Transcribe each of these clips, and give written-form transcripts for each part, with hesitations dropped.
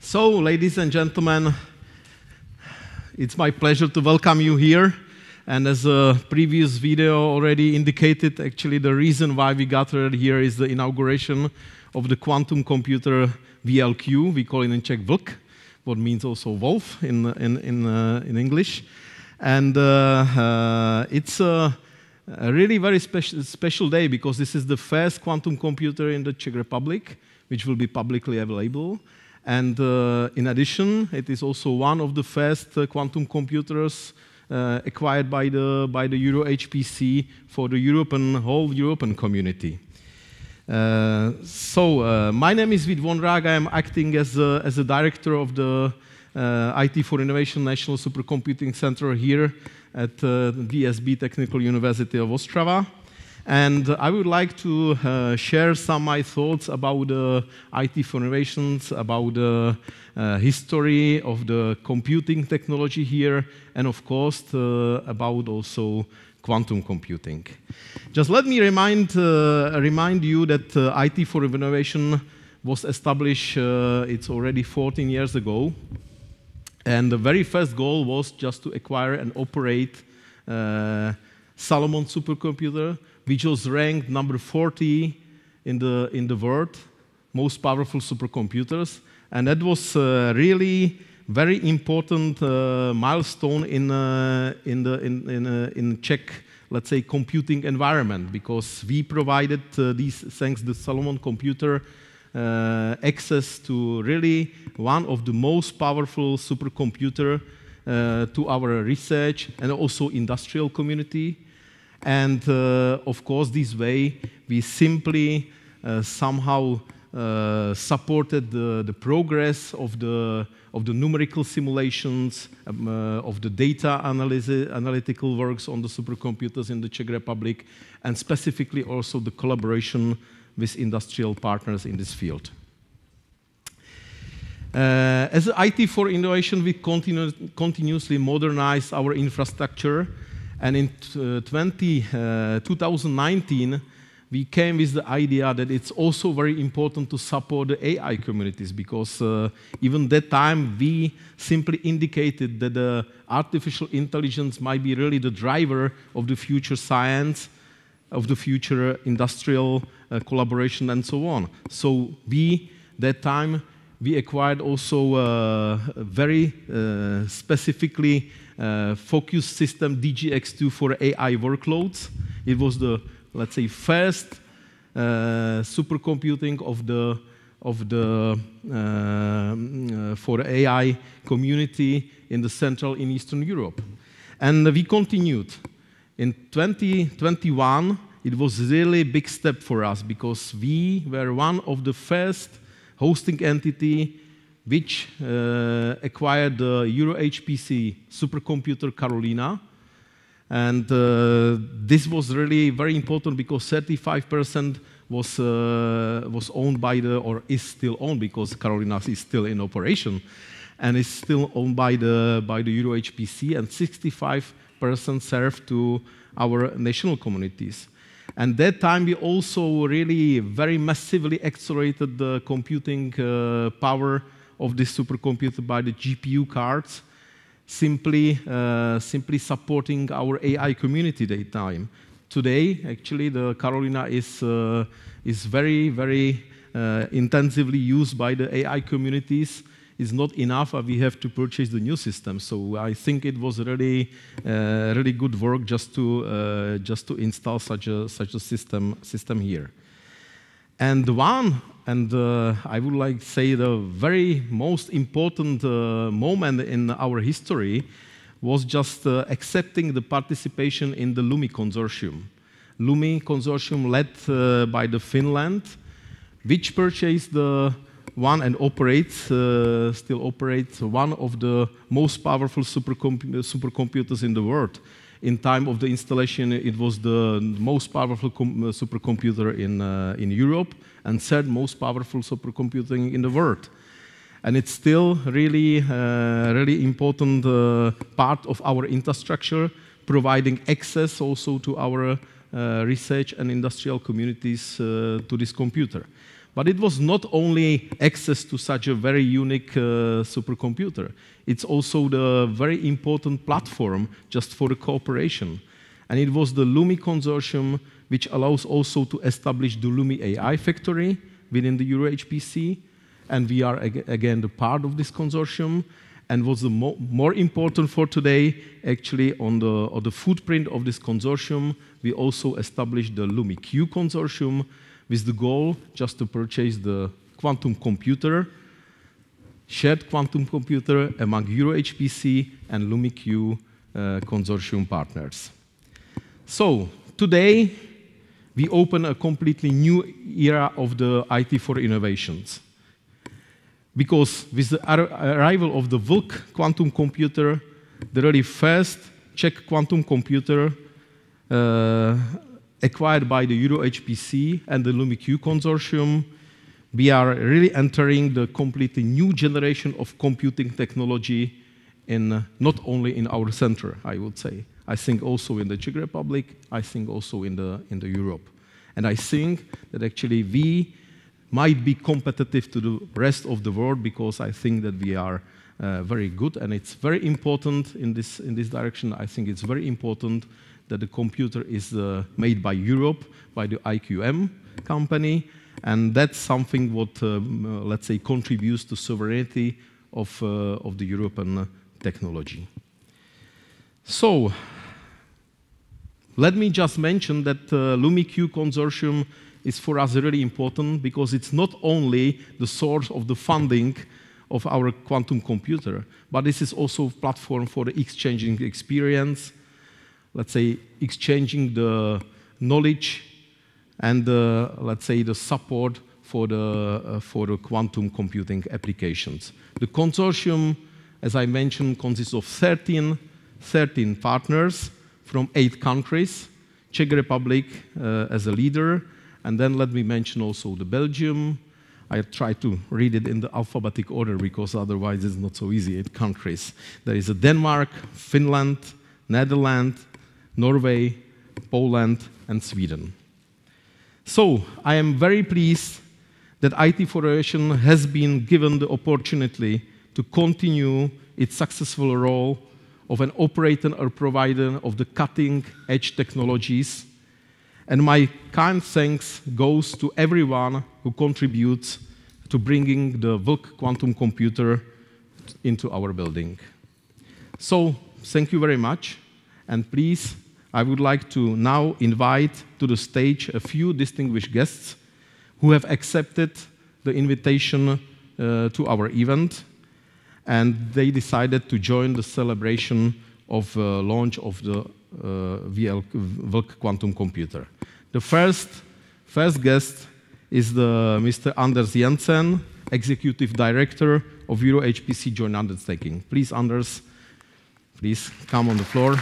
So, ladies and gentlemen, it's my pleasure to welcome you here. And as a previous video already indicated, actually the reason why we gathered here is the inauguration of the quantum computer VLQ. We call it in Czech VLK, what means also wolf in English. And it's a really very special day because this is the first quantum computer in the Czech Republic, which will be publicly available. And in addition, it is also one of the first quantum computers acquired by the EuroHPC for the whole European community. My name is Vít Vondrák. I am acting as a director of the IT for Innovation National Supercomputing Center here at VSB Technical University of Ostrava. And I would like to share some of my thoughts about IT for innovations, about the history of the computing technology here, and of course about also quantum computing. Just let me remind you that IT for innovation was established, it's already 14 years ago. And the very first goal was just to acquire and operate Solomon supercomputer, which was ranked number 40 in the world, most powerful supercomputers. And that was really very important milestone in Czech, let's say, computing environment, because we provided thanks to the Solomon computer, access to really one of the most powerful supercomputer to our research and also industrial community. And of course, this way we simply somehow supported the progress of the numerical simulations, of the data analytical works on the supercomputers in the Czech Republic, and specifically also the collaboration with industrial partners in this field. As IT for innovation, we continuously modernize our infrastructure. And in 2019, we came with the idea that it's also very important to support the AI communities, because even that time we simply indicated that the artificial intelligence might be really the driver of the future science, of the future industrial collaboration, and so on. So that time, we acquired also very specifically focused system DGX2 for AI workloads. It was the, let's say, first supercomputing for the AI community in the Central and Eastern Europe. And we continued. In 2021, it was really a big step for us, because we were one of the first hosting entity which acquired the EuroHPC supercomputer Carolina. And this was really very important, because 35% was owned by or is still owned, because Carolina is still in operation, and is still owned by the EuroHPC, and 65% served to our national communities. And that time we also really very massively accelerated the computing power of this supercomputer by the GPU cards, simply supporting our AI community that time. Today, actually, the Carolina is very, very intensively used by the AI communities. It's not enough, we have to purchase the new system. So I think it was really good work just to install such a system here. And I would like to say the very most important moment in our history was just accepting the participation in the LUMI consortium. LUMI consortium led by Finland, which purchased and still operates one of the most powerful supercomputers in the world. In time of the installation, it was the most powerful supercomputer in Europe, and third most powerful supercomputing in the world. And it's still really important part of our infrastructure, providing access also to our research and industrial communities to this computer. But it was not only access to such a very unique supercomputer. It's also the very important platform just for the cooperation. And it was the LUMI consortium which allows also to establish the LUMI AI factory within the EuroHPC. And we are, again, the part of this consortium. And what's the more important for today, actually, on the footprint of this consortium, we also established the LUMI-Q consortium with the goal just to purchase the quantum computer, shared quantum computer among EuroHPC and LUMI-Q consortium partners. So today, we open a completely new era of the IT for innovations. Because with the arrival of the VLQ quantum computer, the really first Czech quantum computer acquired by the EuroHPC and the LUMI-Q consortium, we are really entering the completely new generation of computing technology not only in our center, I would say. I think also in the Czech Republic, I think also in the Europe. And I think that actually we might be competitive to the rest of the world because I think that we are very good, and it's very important in this direction. I think it's very important that the computer is made by Europe, by the IQM company, and that's something what, let's say, contributes to sovereignty of the European technology. So, let me just mention that LUMI-Q consortium is for us really important because it's not only the source of the funding of our quantum computer, but this is also a platform for the exchanging experience, let's say, exchanging the knowledge and, let's say, the support for the quantum computing applications. The consortium, as I mentioned, consists of 13 partners from 8 countries, Czech Republic as a leader, and then let me mention also the Belgium. I try to read it in the alphabetic order because otherwise it's not so easy, 8 countries. There is a Denmark, Finland, Netherlands, Norway, Poland, and Sweden. So I am very pleased that IT Federation has been given the opportunity to continue its successful role of an operator or provider of the cutting-edge technologies. And my kind thanks goes to everyone who contributes to bringing the VLQ quantum computer into our building. So, thank you very much. And please, I would like to now invite to the stage a few distinguished guests who have accepted the invitation to our event. And they decided to join the celebration of launch of the VLQ quantum computer. The first guest is Mr. Anders Jensen, Executive Director of EuroHPC Joint Undertaking. Please, Anders, please come on the floor.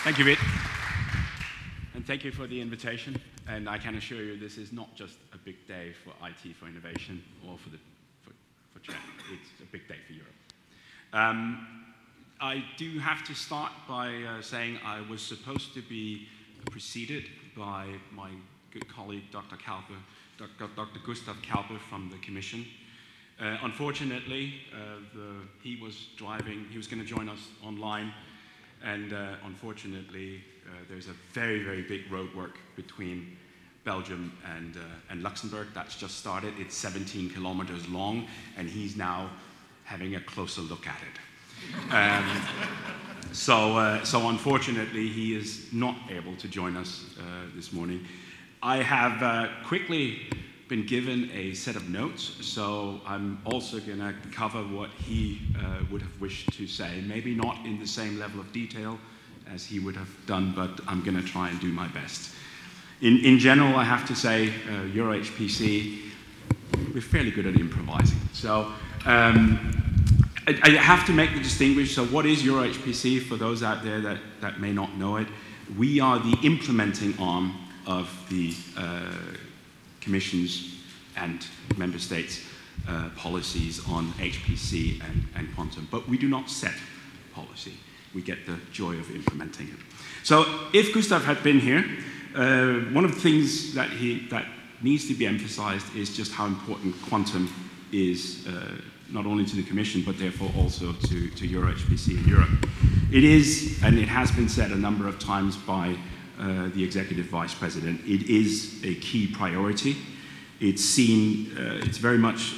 Thank you, Vit. And thank you for the invitation. And I can assure you this is not just a big day for IT for innovation or for Czech. It's a big day for Europe. I do have to start by saying I was supposed to be preceded by my good colleague, Dr. Gustav Kalper from the Commission. Unfortunately, he was driving, he was going to join us online, and unfortunately, there's a very, very big roadwork between Belgium and Luxembourg. That's just started. It's 17 kilometers long, and he's now having a closer look at it. So unfortunately, he is not able to join us this morning. I have quickly been given a set of notes, so I'm also going to cover what he would have wished to say. Maybe not in the same level of detail as he would have done, but I'm going to try and do my best. In general, I have to say, EuroHPC, we're fairly good at improvising. So I have to make the distinguish. So what is EuroHPC for those out there that may not know it? We are the implementing arm of the Commission's and Member States' policies on HPC and quantum. But we do not set policy. we get the joy of implementing it. So if Gustav had been here, one of the things that needs to be emphasized is just how important quantum is, not only to the Commission, but therefore also to EuroHPC in Europe. It is, and it has been said a number of times by the Executive Vice President, it is a key priority. It's seen, it's very much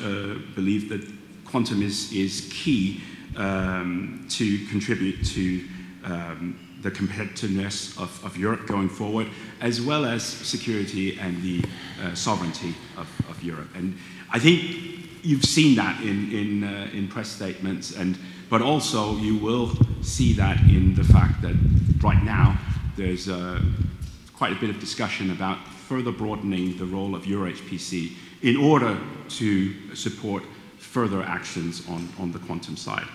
believed that quantum is key to contribute to the competitiveness of Europe going forward, as well as security and the sovereignty of Europe. And I think you've seen that in press statements, but also you will see that in the fact that right now there's quite a bit of discussion about further broadening the role of EuroHPC in order to support further actions on the quantum side.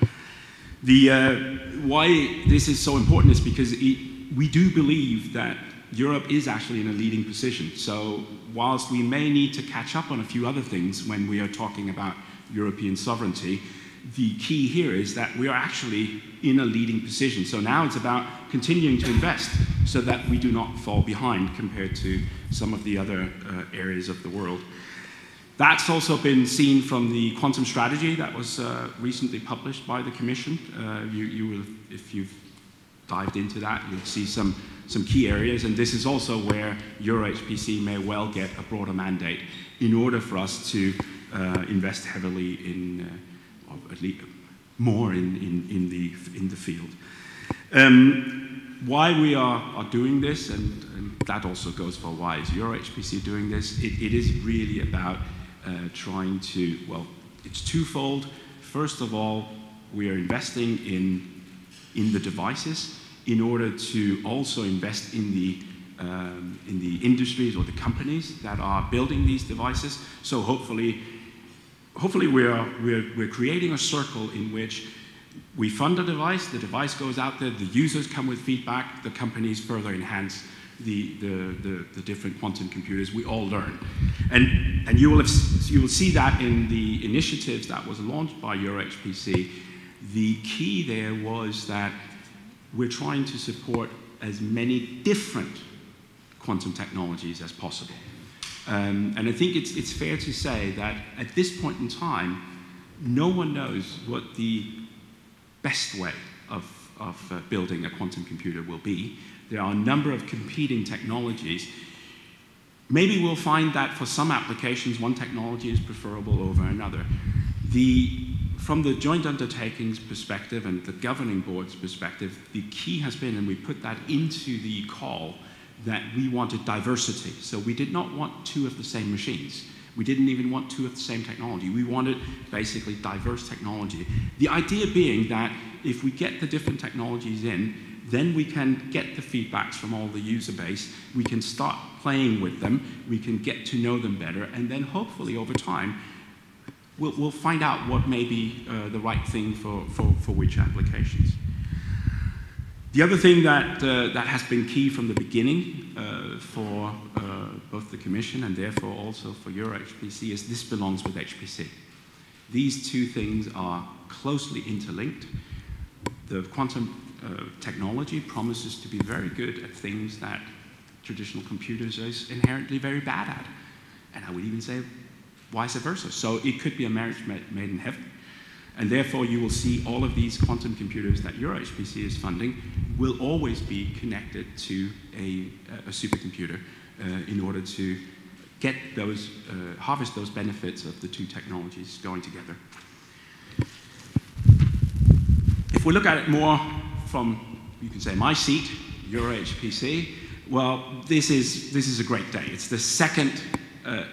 Why this is so important is because we do believe that Europe is actually in a leading position. So whilst we may need to catch up on a few other things when we are talking about European sovereignty, the key here is that we are actually in a leading position. So now it's about continuing to invest so that we do not fall behind compared to some of the other areas of the world. That's also been seen from the quantum strategy that was recently published by the Commission. You will, if you've dived into that, you'll see some key areas, and this is also where EuroHPC may well get a broader mandate in order for us to invest heavily in, or at least more in the field. Why we are doing this, and that also goes for why is EuroHPC doing this, it is really about trying to, well, it's twofold. First of all, we are investing in the devices in order to also invest in the industries or the companies that are building these devices. So hopefully we're creating a circle in which we fund a device, the device goes out there, the users come with feedback, the companies further enhance the different quantum computers, we all learn. And you will see that in the initiatives that was launched by EuroHPC. The key there was that we're trying to support as many different quantum technologies as possible. And I think it's fair to say that at this point in time, no one knows what the best way of building a quantum computer will be. There are a number of competing technologies. Maybe we'll find that for some applications, one technology is preferable over another. From the joint undertaking's perspective and the governing board's perspective, the key has been, and we put that into the call, that we wanted diversity. So we did not want two of the same machines. We didn't even want two of the same technology. We wanted basically diverse technology. The idea being that if we get the different technologies in, then we can get the feedbacks from all the user base, we can start playing with them, we can get to know them better, and then hopefully over time, we'll find out what may be the right thing for which applications. The other thing that has been key from the beginning for both the Commission and therefore also for EuroHPC is this belongs with HPC. These two things are closely interlinked. The quantum technology promises to be very good at things that traditional computers are inherently very bad at. And I would even say vice versa. So it could be a marriage made in heaven. And therefore you will see all of these quantum computers that EuroHPC is funding will always be connected to a supercomputer in order to get those, harvest those benefits of the two technologies going together. If we look at it more from, you can say, my seat, EuroHPC, well, this is a great day. It's the second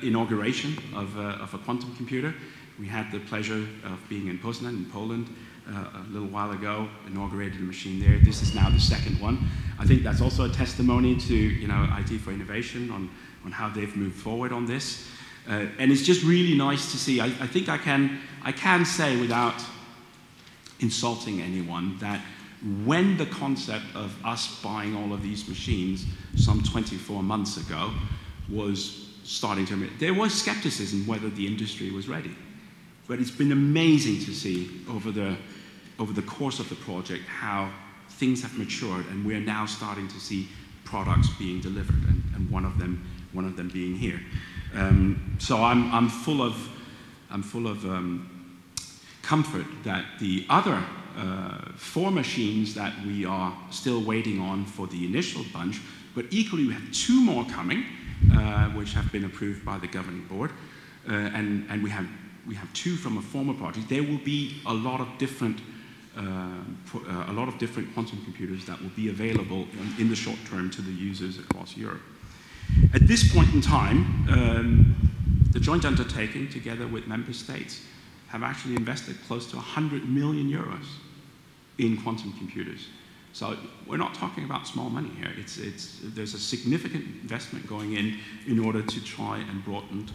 inauguration of a quantum computer. We had the pleasure of being in Poznan in Poland a little while ago, inaugurated a machine there. This is now the second one. I think that's also a testimony to IT for Innovation on how they've moved forward on this. And it's just really nice to see. I think I can say without insulting anyone that when the concept of us buying all of these machines some 24 months ago was starting to emerge, there was skepticism whether the industry was ready. But it's been amazing to see over the course of the project how things have matured, and we're now starting to see products being delivered, and one of them being here. So I'm full of comfort that the other 4 machines that we are still waiting on for the initial bunch, but equally we have 2 more coming, which have been approved by the governing board, and we have 2 from a former project. There will be a lot of different quantum computers that will be available in the short term to the users across Europe. At this point in time, the joint undertaking, together with member states, have actually invested close to 100 million euros in quantum computers. So we're not talking about small money here. There's a significant investment going in order to try and broaden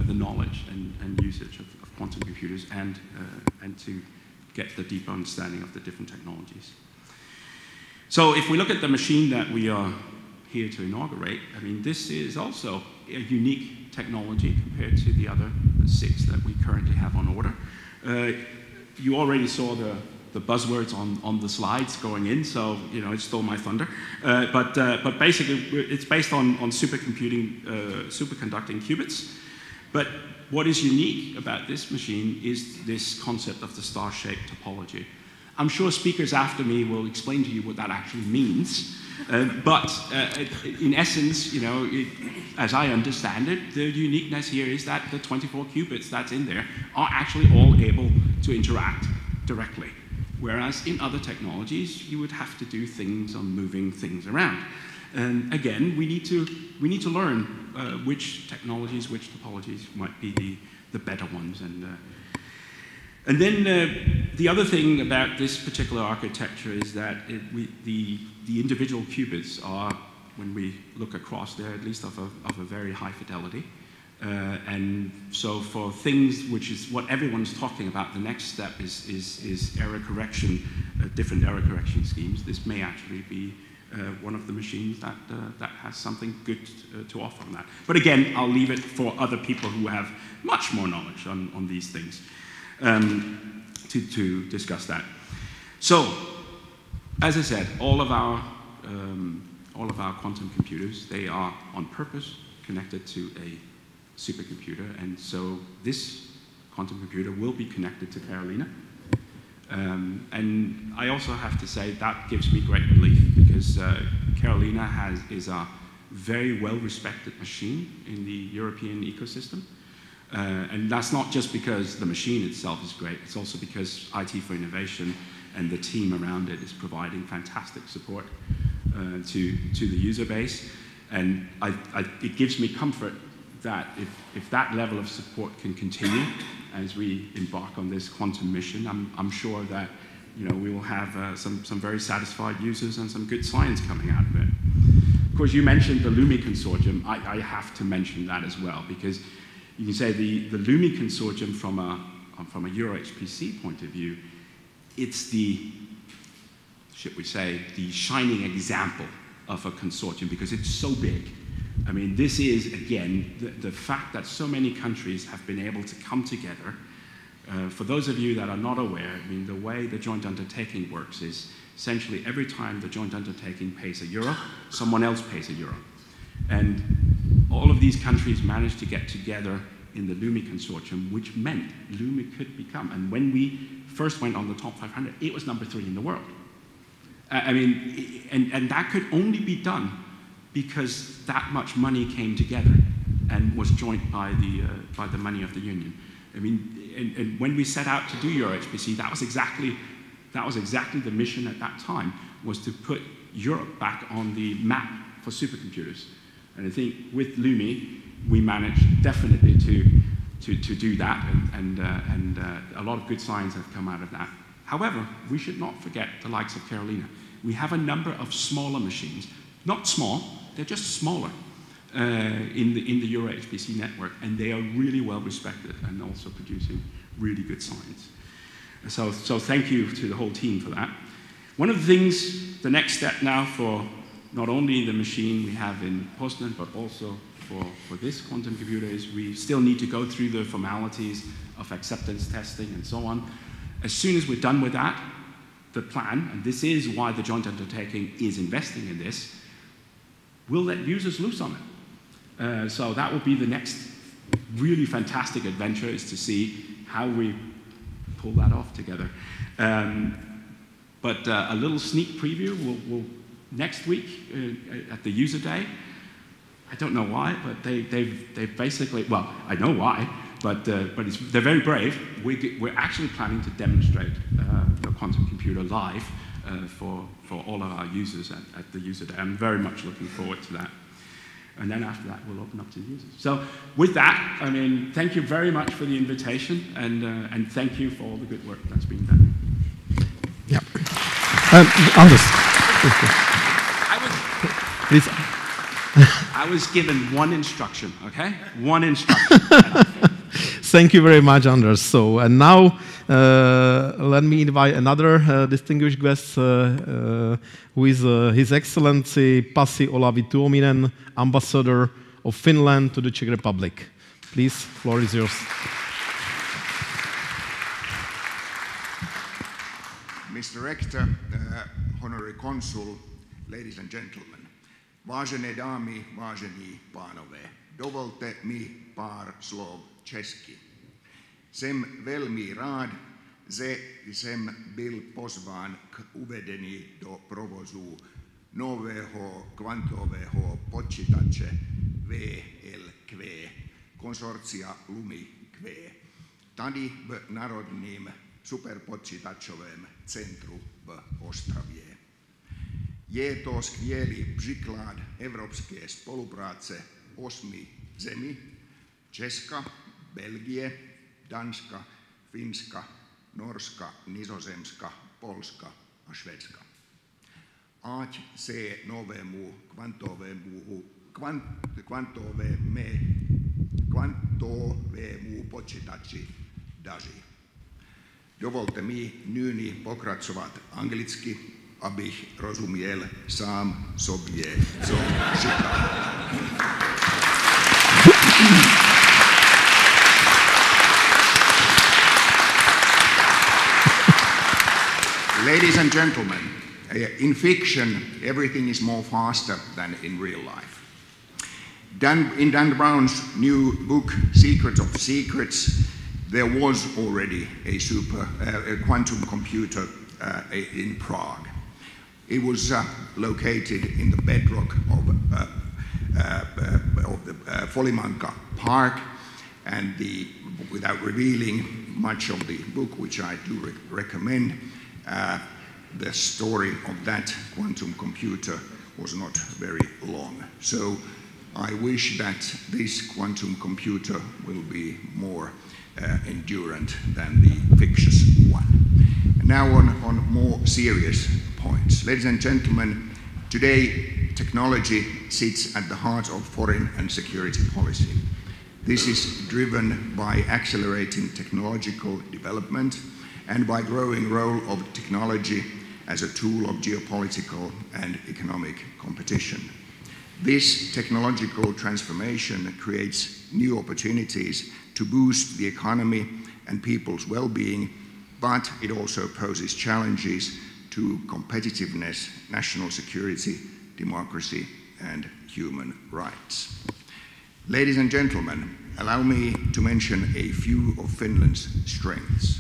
the knowledge and usage of quantum computers and to get the deeper understanding of the different technologies. So if we look at the machine that we are here to inaugurate, I mean, this is also a unique technology compared to the other 6 that we currently have on order. You already saw the buzzwords on the slides going in, so it stole my thunder. But basically, it's based on superconducting qubits. But what is unique about this machine is this concept of the star-shaped topology. I'm sure speakers after me will explain to you what that actually means. But in essence, as I understand it, the uniqueness here is that the 24 qubits that's in there are actually all able to interact directly. Whereas in other technologies, you would have to do things on moving things around. And again, we need to learn which technologies, which topologies might be the better ones. And then the other thing about this particular architecture is that the individual qubits are, when we look across, they're at least of a very high fidelity. And so for things which is what everyone's talking about, the next step is error correction, different error correction schemes. This may actually be one of the machines that has something good to offer on that. But again, I'll leave it for other people who have much more knowledge on these things to discuss that. So, as I said, all of our quantum computers, they are on purpose connected to a supercomputer, and so this quantum computer will be connected to Carolina. And I also have to say that gives me great relief, because Carolina is a very well-respected machine in the European ecosystem. And that's not just because the machine itself is great, it's also because IT for Innovation and the team around it is providing fantastic support to the user base. And it gives me comfort that if that level of support can continue as we embark on this quantum mission, I'm sure that we will have some very satisfied users and some good science coming out of it. Of course, you mentioned the LUMI consortium. I have to mention that as well, because you can say the LUMI consortium from a EuroHPC point of view, it's the, should we say, the shining example of a consortium, because it's so big. I mean, this is, again, the fact that so many countries have been able to come together. For those of you that are not aware, I mean, the way the joint undertaking works is essentially every time the joint undertaking pays €1, someone else pays €1. And all of these countries managed to get together in the LUMI consortium, which meant LUMI could become, and when we first went on the top 500, it was number 3 in the world. I mean, and that could only be done because that much money came together and was joined by the money of the union. I mean, and when we set out to do EuroHPC, that was exactly the mission at that time, was to put Europe back on the map for supercomputers. And I think with LUMI, we managed definitely to do that, and a lot of good science has come out of that. However, we should not forget the likes of Carolina. We have a number of smaller machines, not small, they're just smaller in the EuroHPC network, and they are really well respected and also producing really good science. So thank you to the whole team for that. One of the things, the next step now for not only the machine we have in Poznan, but also for this quantum computer, is we still need to go through the formalities of acceptance testing and so on. As soon as we're done with that, the plan, and this is why the joint undertaking is investing in this, will let users loose on it. So that will be the next really fantastic adventure, is to see how we pull that off together. But a little sneak preview, we'll next week at the user day. I don't know why, but they've basically, well, I know why, but they're very brave. We're actually planning to demonstrate the quantum computer live for all of our users at the user day. I'm very much looking forward to that. And then after that, we'll open up to users. So with that, I mean, thank you very much for the invitation, and thank you for all the good work that's been done. Yeah. Anders. I was given one instruction, okay? One instruction. Thank you very much, Anders. So, and now let me invite another distinguished guest, who is His Excellency Pasi Olavi Tuominen, Ambassador of Finland to the Czech Republic. Please, floor is yours. Mr. Rector, Honorary Consul, ladies and gentlemen, vážené dámy, vážení pánové, dovolte mi pár slov česky. Jsem velmi rád, že jsem byl pozván k uvedení do provozu nového kvantového počítače VLQ, konsorcia LUMI-Q, tady v Národním superpočítačovém centru v Ostravě. Je to skvělý příklad evropské spolupráce 8 zemí: Česka, Belgie, Danska, Finska, Norska, Nizozemska, Polska a Švédska. Ať se novému kvantovému počítači daří. Dovolte mi nyní pokračovat anglicky, abych rozuměl sám sobě, co říkám. Ladies and gentlemen, in fiction, everything is more faster than in real life. In Dan Brown's new book, Secrets of Secrets, there was already a quantum computer in Prague. It was located in the bedrock of the Folimanka Park, and without revealing much of the book, which I do recommend, the story of that quantum computer was not very long. So I wish that this quantum computer will be more endurant than the fictitious one. Now on more serious points. Ladies and gentlemen, today technology sits at the heart of foreign and security policy. This is driven by accelerating technological development and by growing role of technology as a tool of geopolitical and economic competition. This technological transformation creates new opportunities to boost the economy and people's well-being, but it also poses challenges to competitiveness, national security, democracy, and human rights. Ladies and gentlemen, allow me to mention a few of Finland's strengths.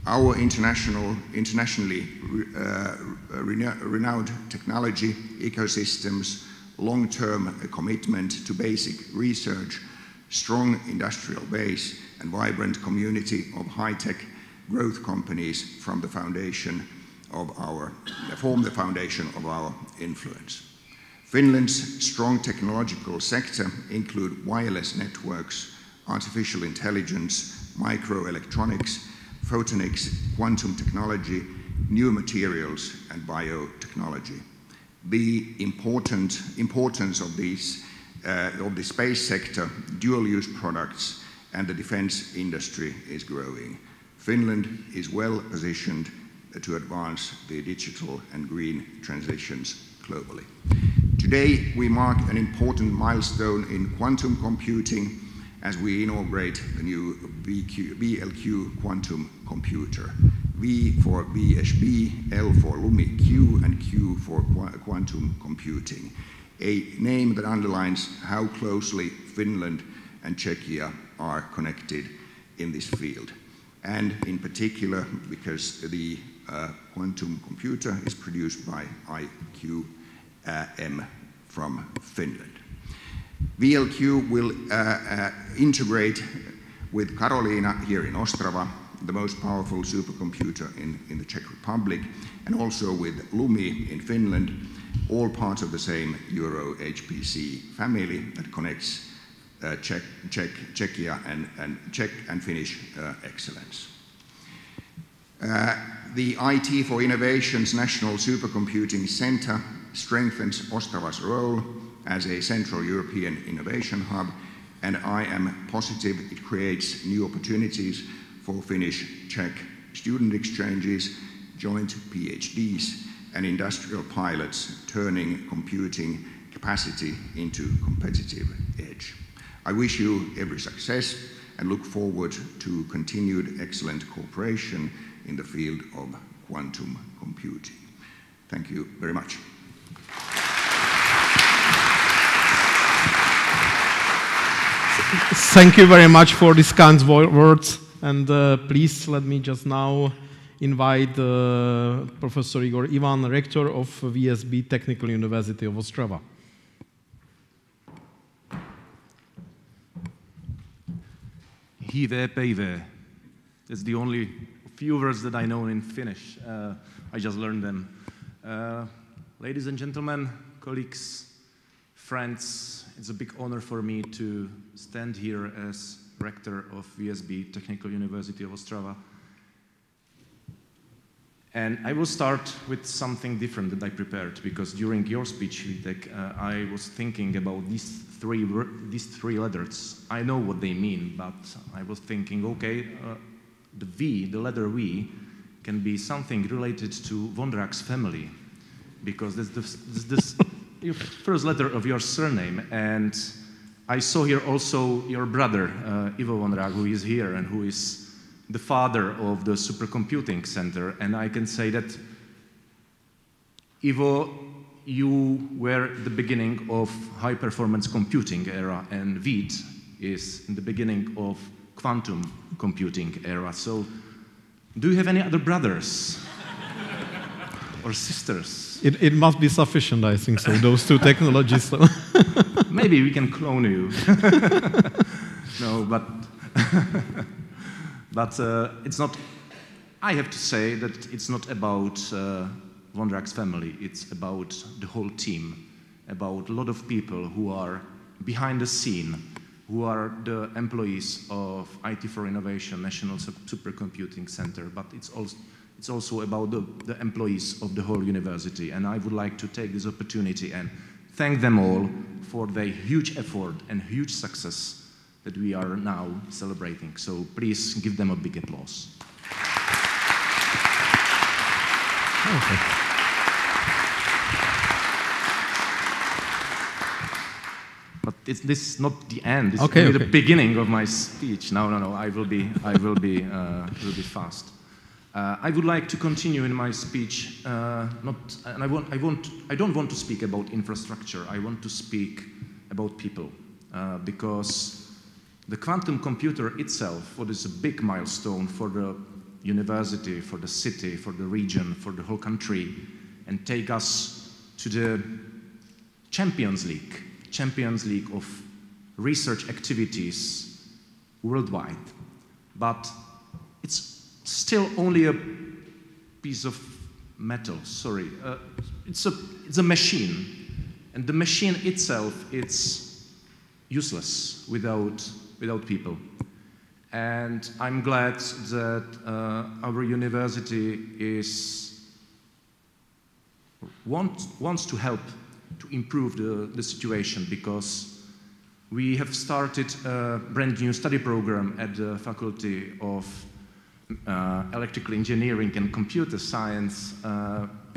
Our internationally renowned technology ecosystems, long-term commitment to basic research, strong industrial base, and vibrant community of high-tech growth companies form the foundation of our influence. Finland's strong technological sector include wireless networks, artificial intelligence, microelectronics, photonics, quantum technology, new materials, and biotechnology. The importance of the space sector, dual-use products, and the defense industry is growing. Finland is well positioned to advance the digital and green transitions globally. Today, we mark an important milestone in quantum computing as we inaugurate the new VLQ quantum computer. V for VSB, L for LUMI-Q, and Q for quantum computing. A name that underlines how closely Finland and Czechia are connected in this field. And in particular, because the quantum computer is produced by IQM from Finland. VLQ will integrate with Karolina here in Ostrava, the most powerful supercomputer in the Czech Republic, and also with LUMI in Finland, all parts of the same EuroHPC family that connects Czechia and Czech and Finnish excellence. The IT for Innovation's National Supercomputing Center strengthens Ostrava's role as a Central European innovation hub, and I am positive it creates new opportunities for Finnish-Czech student exchanges, joint PhDs, and industrial pilots, turning computing capacity into competitive edge. I wish you every success and look forward to continued excellent cooperation in the field of quantum computing. Thank you very much. Thank you very much for these kind words. And please let me just now invite Professor Igor Ivan, Rector of VSB Technical University of Ostrava. Hive peive. That's the only few words that I know in Finnish. I just learned them. Ladies and gentlemen, colleagues, friends, it's a big honor for me to stand here as rector of VSB Technical University of Ostrava. And I will start with something different that I prepared, because during your speech, Vitek, I was thinking about these three letters. I know what they mean, but I was thinking, okay, the V, the letter V, can be something related to Vondrag's family, because that's the first letter of your surname. And I saw here also your brother, Ivo Vondrag, who is here and who is the father of the supercomputing center. And I can say that, Ivo, you were the beginning of high-performance computing era, and Vid is in the beginning of quantum computing era. So, do you have any other brothers or sisters? It must be sufficient, I think so, those two technologies. So. Maybe we can clone you. No, but it's not. I have to say that it's not about Vondrag's family. It's about the whole team, about a lot of people who are behind the scene, who are the employees of IT for Innovation National Supercomputing Center. But it's also about the employees of the whole university. And I would like to take this opportunity and thank them all for their huge effort and huge success that we are now celebrating. So please give them a big applause. Okay. But this is not the end. It's only the beginning of my speech. No. I will be fast. I would like to continue in my speech. I don't want to speak about infrastructure. I want to speak about people, because the quantum computer itself, what is a big milestone for the university, for the city, for the region, for the whole country, and take us to the Champions League of research activities worldwide. But it's still only a piece of metal, sorry. It's a machine, and the machine itself, it's useless without people. And I'm glad that our university wants to help to improve the situation, because we have started a brand new study program at the Faculty of Electrical Engineering and Computer Science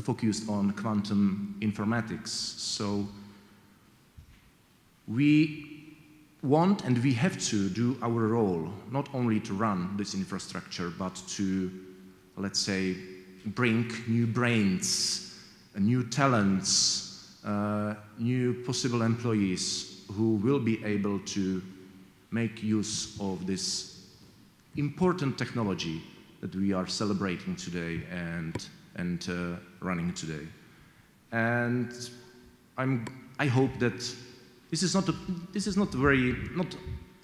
focused on quantum informatics. So we want and we have to do our role, not only to run this infrastructure, but to let's say, bring new brains, new talents, new possible employees who will be able to make use of this important technology that we are celebrating today and running today. And I hope that this is not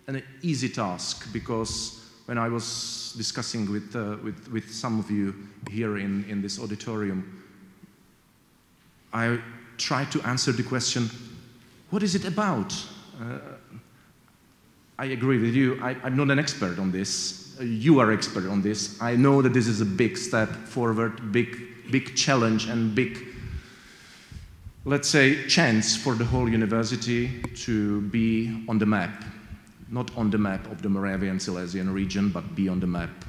an easy task, because when I was discussing with some of you here in this auditorium, I tried to answer the question, what is it about? I agree with you, I'm not an expert on this. You are expert on this. I know that this is a big step forward, big challenge and big, let's say, chance for the whole university to be on the map. Not on the map of the Moravian Silesian region, but be on the map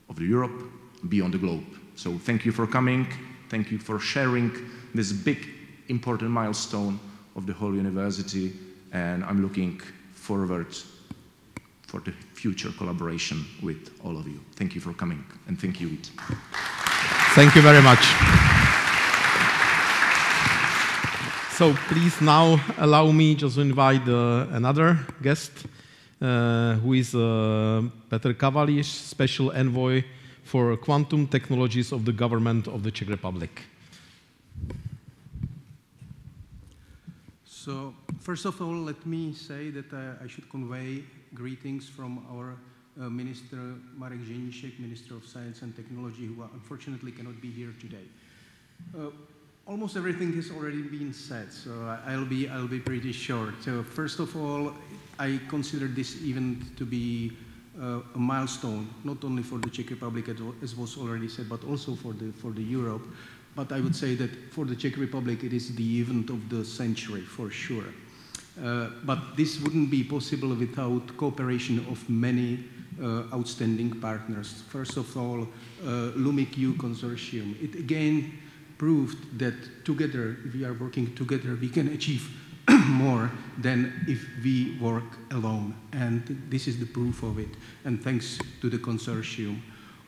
of Europe, be on the globe. So thank you for coming. Thank you for sharing this big, important milestone of the whole university. And I'm looking forward for the future collaboration with all of you. Thank you for coming, and thank you, It. Thank you very much. So please now allow me just to invite another guest, who is Petr Kavališ, Special Envoy for Quantum Technologies of the Government of the Czech Republic. So first of all, let me say that I should convey greetings from our Minister Marek Ženíšek, Minister of Science and Technology, who unfortunately cannot be here today. Almost everything has already been said, so I'll be pretty short. So first of all, I consider this event to be a milestone, not only for the Czech Republic, as was already said, but also for the Europe. But I would say that for the Czech Republic, it is the event of the century, for sure. But this wouldn't be possible without cooperation of many outstanding partners. First of all, LUMI-Q consortium. It again proved that together, if we are working together, we can achieve more than if we work alone. And this is the proof of it. And thanks to the consortium.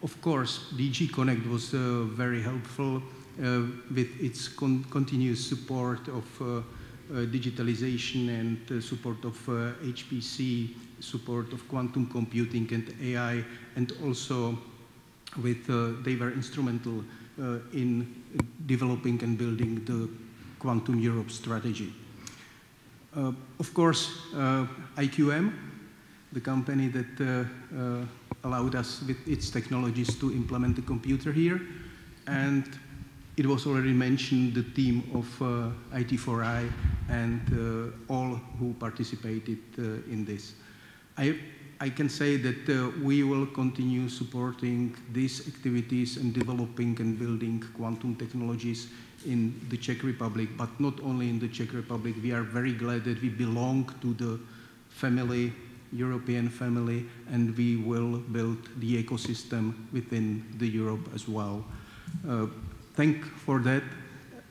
Of course, DG Connect was very helpful with its continuous support of digitalization and support of HPC, support of quantum computing and AI, and also with they were instrumental in developing and building the Quantum Europe strategy. Of course, IQM, the company that allowed us with its technologies to implement the computer here, and it was already mentioned the team of IT4I and all who participated in this. I can say that we will continue supporting these activities and developing and building quantum technologies in the Czech Republic, but not only in the Czech Republic. We are very glad that we belong to the family, European family, and we will build the ecosystem within the Europe as well. Thank for that.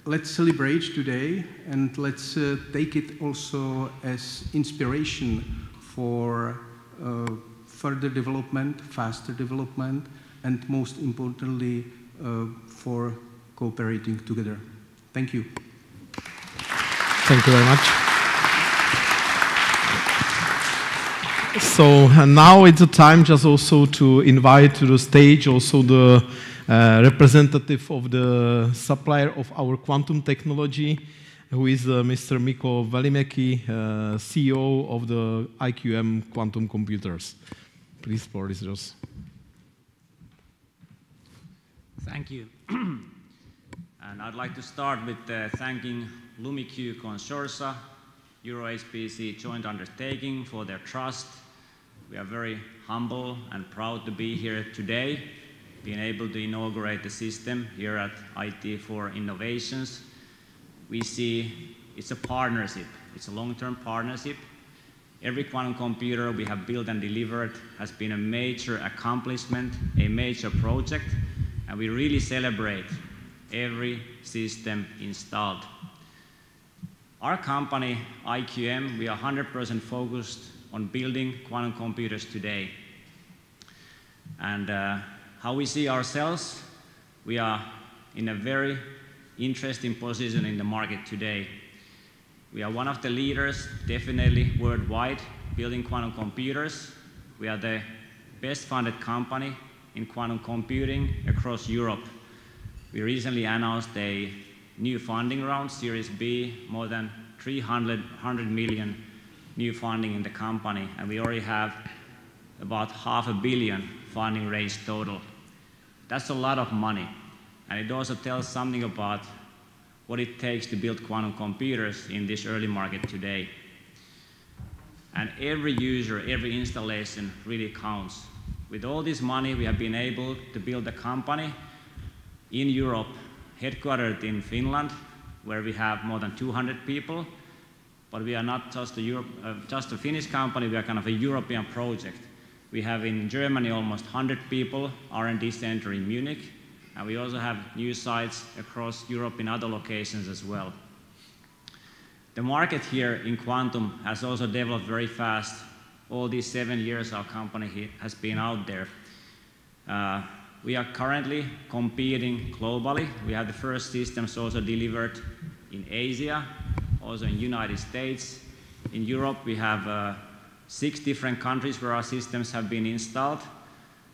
Let's celebrate today, and let's take it also as inspiration for further development, faster development, and most importantly, for cooperating together. Thank you. Thank you very much. So now it's the time just also to invite to the stage also the representative of the supplier of our quantum technology, who is Mr. Mikko Välimäki, CEO of the IQM Quantum Computers. Please, floor is yours. Thank you. And I'd like to start with thanking LUMI-Q Consortia, EuroHPC Joint Undertaking for their trust. We are very humble and proud to be here today, being able to inaugurate the system here at IT for Innovations. We see it's a partnership. It's a long-term partnership. Every quantum computer we have built and delivered has been a major accomplishment, a major project, and we really celebrate every system installed. Our company, IQM, we are 100% focused on building quantum computers today. And how we see ourselves, we are in a very interesting position in the market today. We are one of the leaders, definitely worldwide, building quantum computers. We are the best funded company in quantum computing across Europe. We recently announced a new funding round, Series B, more than 300 million new funding in the company, and we already have about $500 million funding raised total. That's a lot of money, and it also tells something about what it takes to build quantum computers in this early market today. And every user, every installation really counts. With all this money, we have been able to build a company in Europe, headquartered in Finland, where we have more than 200 people. But we are not just a Finnish company, we are kind of a European project. We have in Germany almost 100 people, R&D center in Munich, and we also have new sites across Europe in other locations as well. The market here in quantum has also developed very fast. All these 7 years our company has been out there. We are currently competing globally. We have the first systems also delivered in Asia, also in United States. In Europe, we have 6 different countries where our systems have been installed.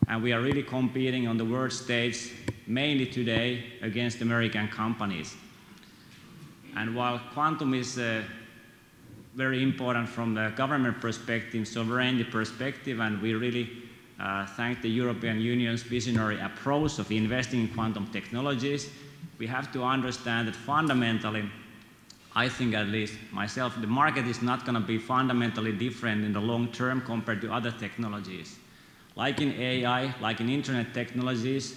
And we are really competing on the world stage, mainly today, against American companies. And while quantum is very important from the government perspective, sovereignty perspective, and we really thank the European Union's visionary approach of investing in quantum technologies, we have to understand that fundamentally, I think at least myself, the market is not going to be fundamentally different in the long term compared to other technologies. Like in AI, like in internet technologies,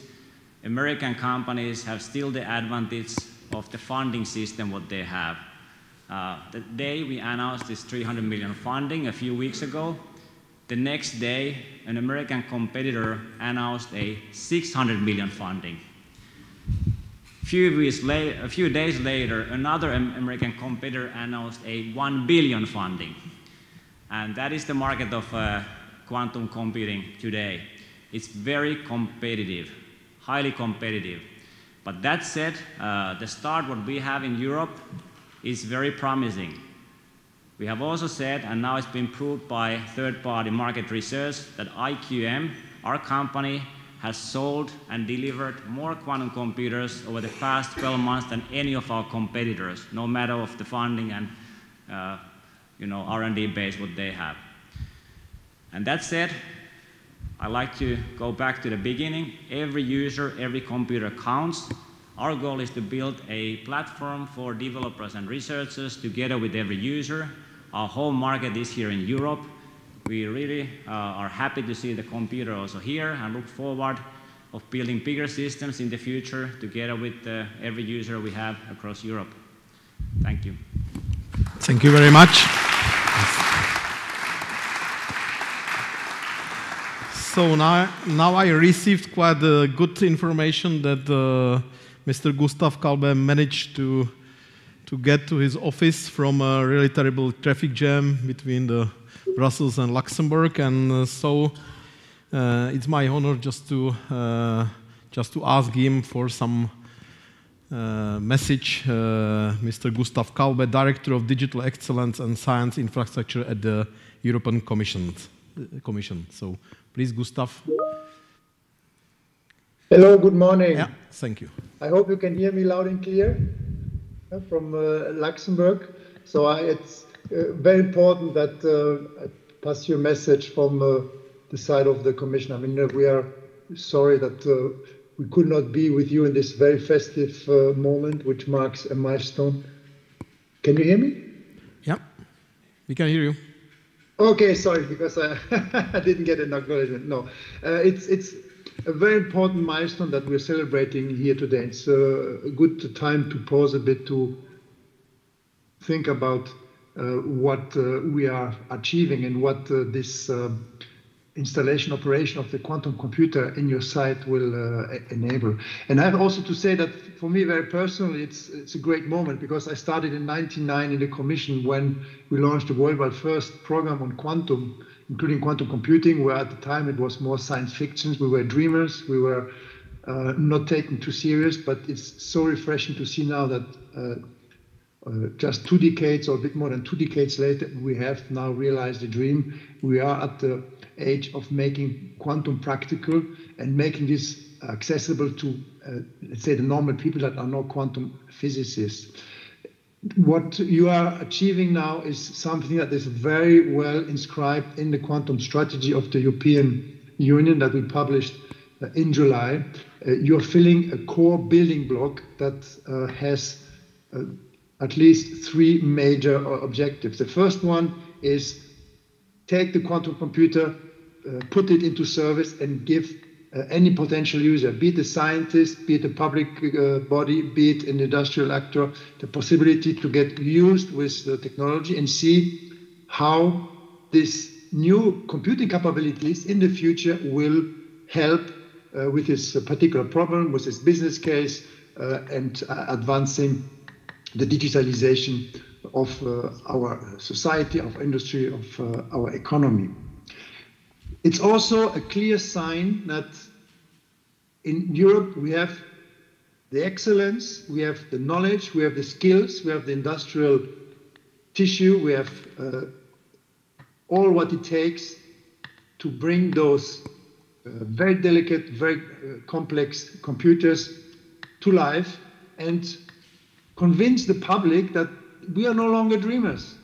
American companies have still the advantage of the funding system what they have. The day we announced this 300 million funding a few weeks ago, the next day an American competitor announced a 600 million funding. A few days later, another American competitor announced a 1 billion funding. And that is the market of quantum computing today. It's very competitive, highly competitive. But that said, the start what we have in Europe is very promising. We have also said, and now it's been proved by third-party market research, that IQM, our company, has sold and delivered more quantum computers over the past 12 months than any of our competitors, no matter of the funding and R&D base what they have. And that said, I like to go back to the beginning. Every user, every computer counts. Our goal is to build a platform for developers and researchers together with every user. Our whole market is here in Europe. We really are happy to see the computer also here and look forward of building bigger systems in the future together with every user we have across Europe. Thank you. Thank you very much. So now I received quite good information that Mr. Gustav Kalbe managed to get to his office from a really terrible traffic jam between Brussels and Luxembourg, and so it's my honor just to ask him for some message. Mr. Gustav Kalbe, Director of Digital Excellence and Science Infrastructure at the European Commission. So please, Gustav. Hello, good morning. Yeah, thank you. I hope you can hear me loud and clear from Luxembourg. So it's very important that I pass your message from the side of the Commission. I mean, we are sorry that we could not be with you in this very festive moment, which marks a milestone. Can you hear me? Yeah, we can hear you. Okay, sorry, because I didn't get an acknowledgement. No, it's a very important milestone that we're celebrating here today. It's a good time to pause a bit to think about what we are achieving and what this installation operation of the quantum computer in your site will enable. And I have also to say that for me, very personally, it's a great moment because I started in 1999 in the Commission when we launched the worldwide first program on quantum including quantum computing, where at the time it was more science fiction. We were dreamers. We were not taken too serious, but it's so refreshing to see now that just 2 decades or a bit more than 2 decades later, we have now realized the dream. We are at the age of making quantum practical and making this accessible to, let's say, the normal people that are not quantum physicists. What you are achieving now is something that is very well inscribed in the quantum strategy of the European Union that we published in July. You're filling a core building block that has at least 3 major objectives. The first one is take the quantum computer, put it into service, and give any potential user, be it a scientist, be it a public body, be it an industrial actor, the possibility to get used with the technology and see how this new computing capabilities in the future will help with this particular problem, with this business case, and advancing the digitalization of our society, of industry, of our economy. It's also a clear sign that in Europe we have the excellence, we have the knowledge, we have the skills, we have the industrial tissue, we have all what it takes to bring those very delicate, very complex computers to life and convince the public that we are no longer dreamers.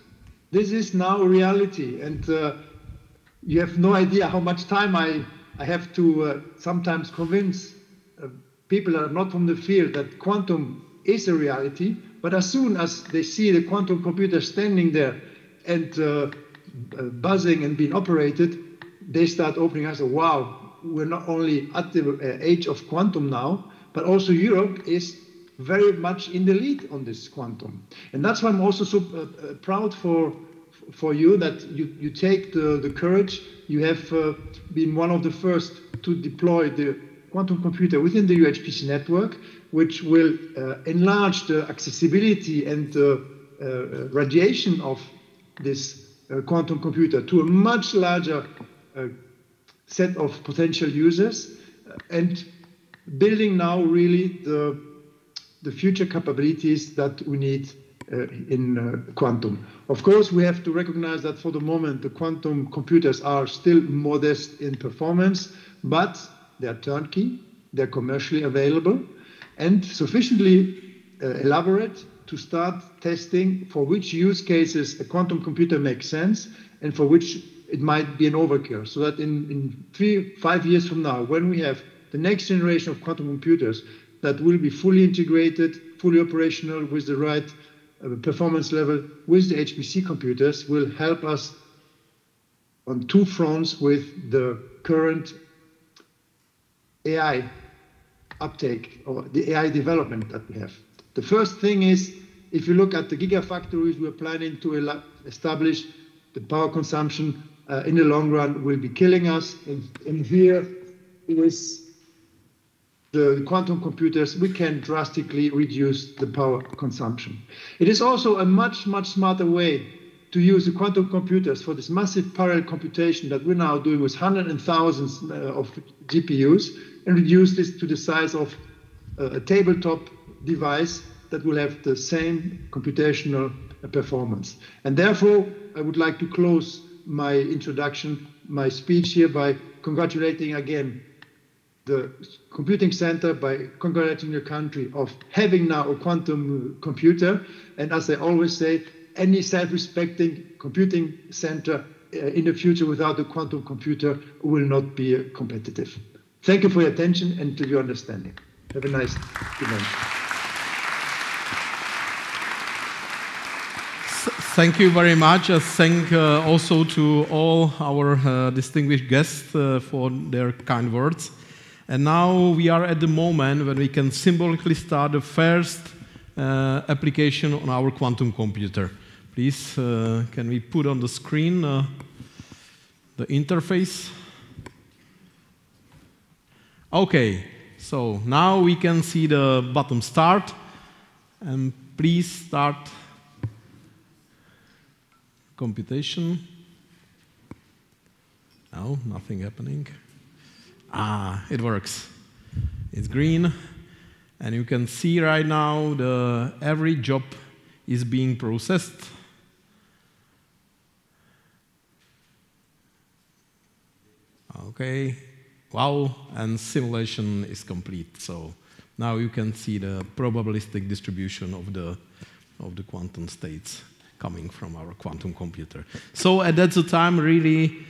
This is now a reality, and you have no idea how much time I have to sometimes convince people that are not from the field that quantum is a reality, but as soon as they see the quantum computer standing there and buzzing and being operated, they start opening eyes and say, wow, we're not only at the age of quantum now, but also Europe is very much in the lead on this quantum. And that's why I'm also so proud for you that you take the courage. You have been one of the first to deploy the quantum computer within the EuroHPC network, which will enlarge the accessibility and radiation of this quantum computer to a much larger set of potential users, and building now really the future capabilities that we need in quantum. Of course, we have to recognize that for the moment, the quantum computers are still modest in performance, but they're turnkey, they're commercially available, and sufficiently elaborate to start testing for which use cases a quantum computer makes sense and for which it might be an overkill. So that in 3-5 years from now, when we have the next generation of quantum computers that will be fully integrated, fully operational with the right performance level with the HPC computers, will help us on 2 fronts with the current AI uptake or the AI development that we have. The first thing is, if you look at the gigafactories we're planning to establish, the power consumption in the long run will be killing us. And here, with the quantum computers, we can drastically reduce the power consumption. It is also a much, much smarter way to use the quantum computers for this massive parallel computation that we're now doing with hundreds and thousands of GPUs, and reduce this to the size of a tabletop device that will have the same computational performance. And therefore, I would like to close my introduction, my speech here, by congratulating again the computing center, by congratulating your country of having now a quantum computer. And as I always say, any self-respecting computing center in the future without a quantum computer will not be competitive. Thank you for your attention and to your understanding. Have a nice evening. Thank you very much. Thank also to all our distinguished guests for their kind words. And now we are at the moment when we can symbolically start the first application on our quantum computer. Please, can we put on the screen the interface? Okay, so now we can see the button start. And please start computation. No, nothing happening. Ah, it works. It's green, and you can see right now every job is being processed. Okay, wow, and simulation is complete. So now you can see the probabilistic distribution of the quantum states coming from our quantum computer. So that's the time really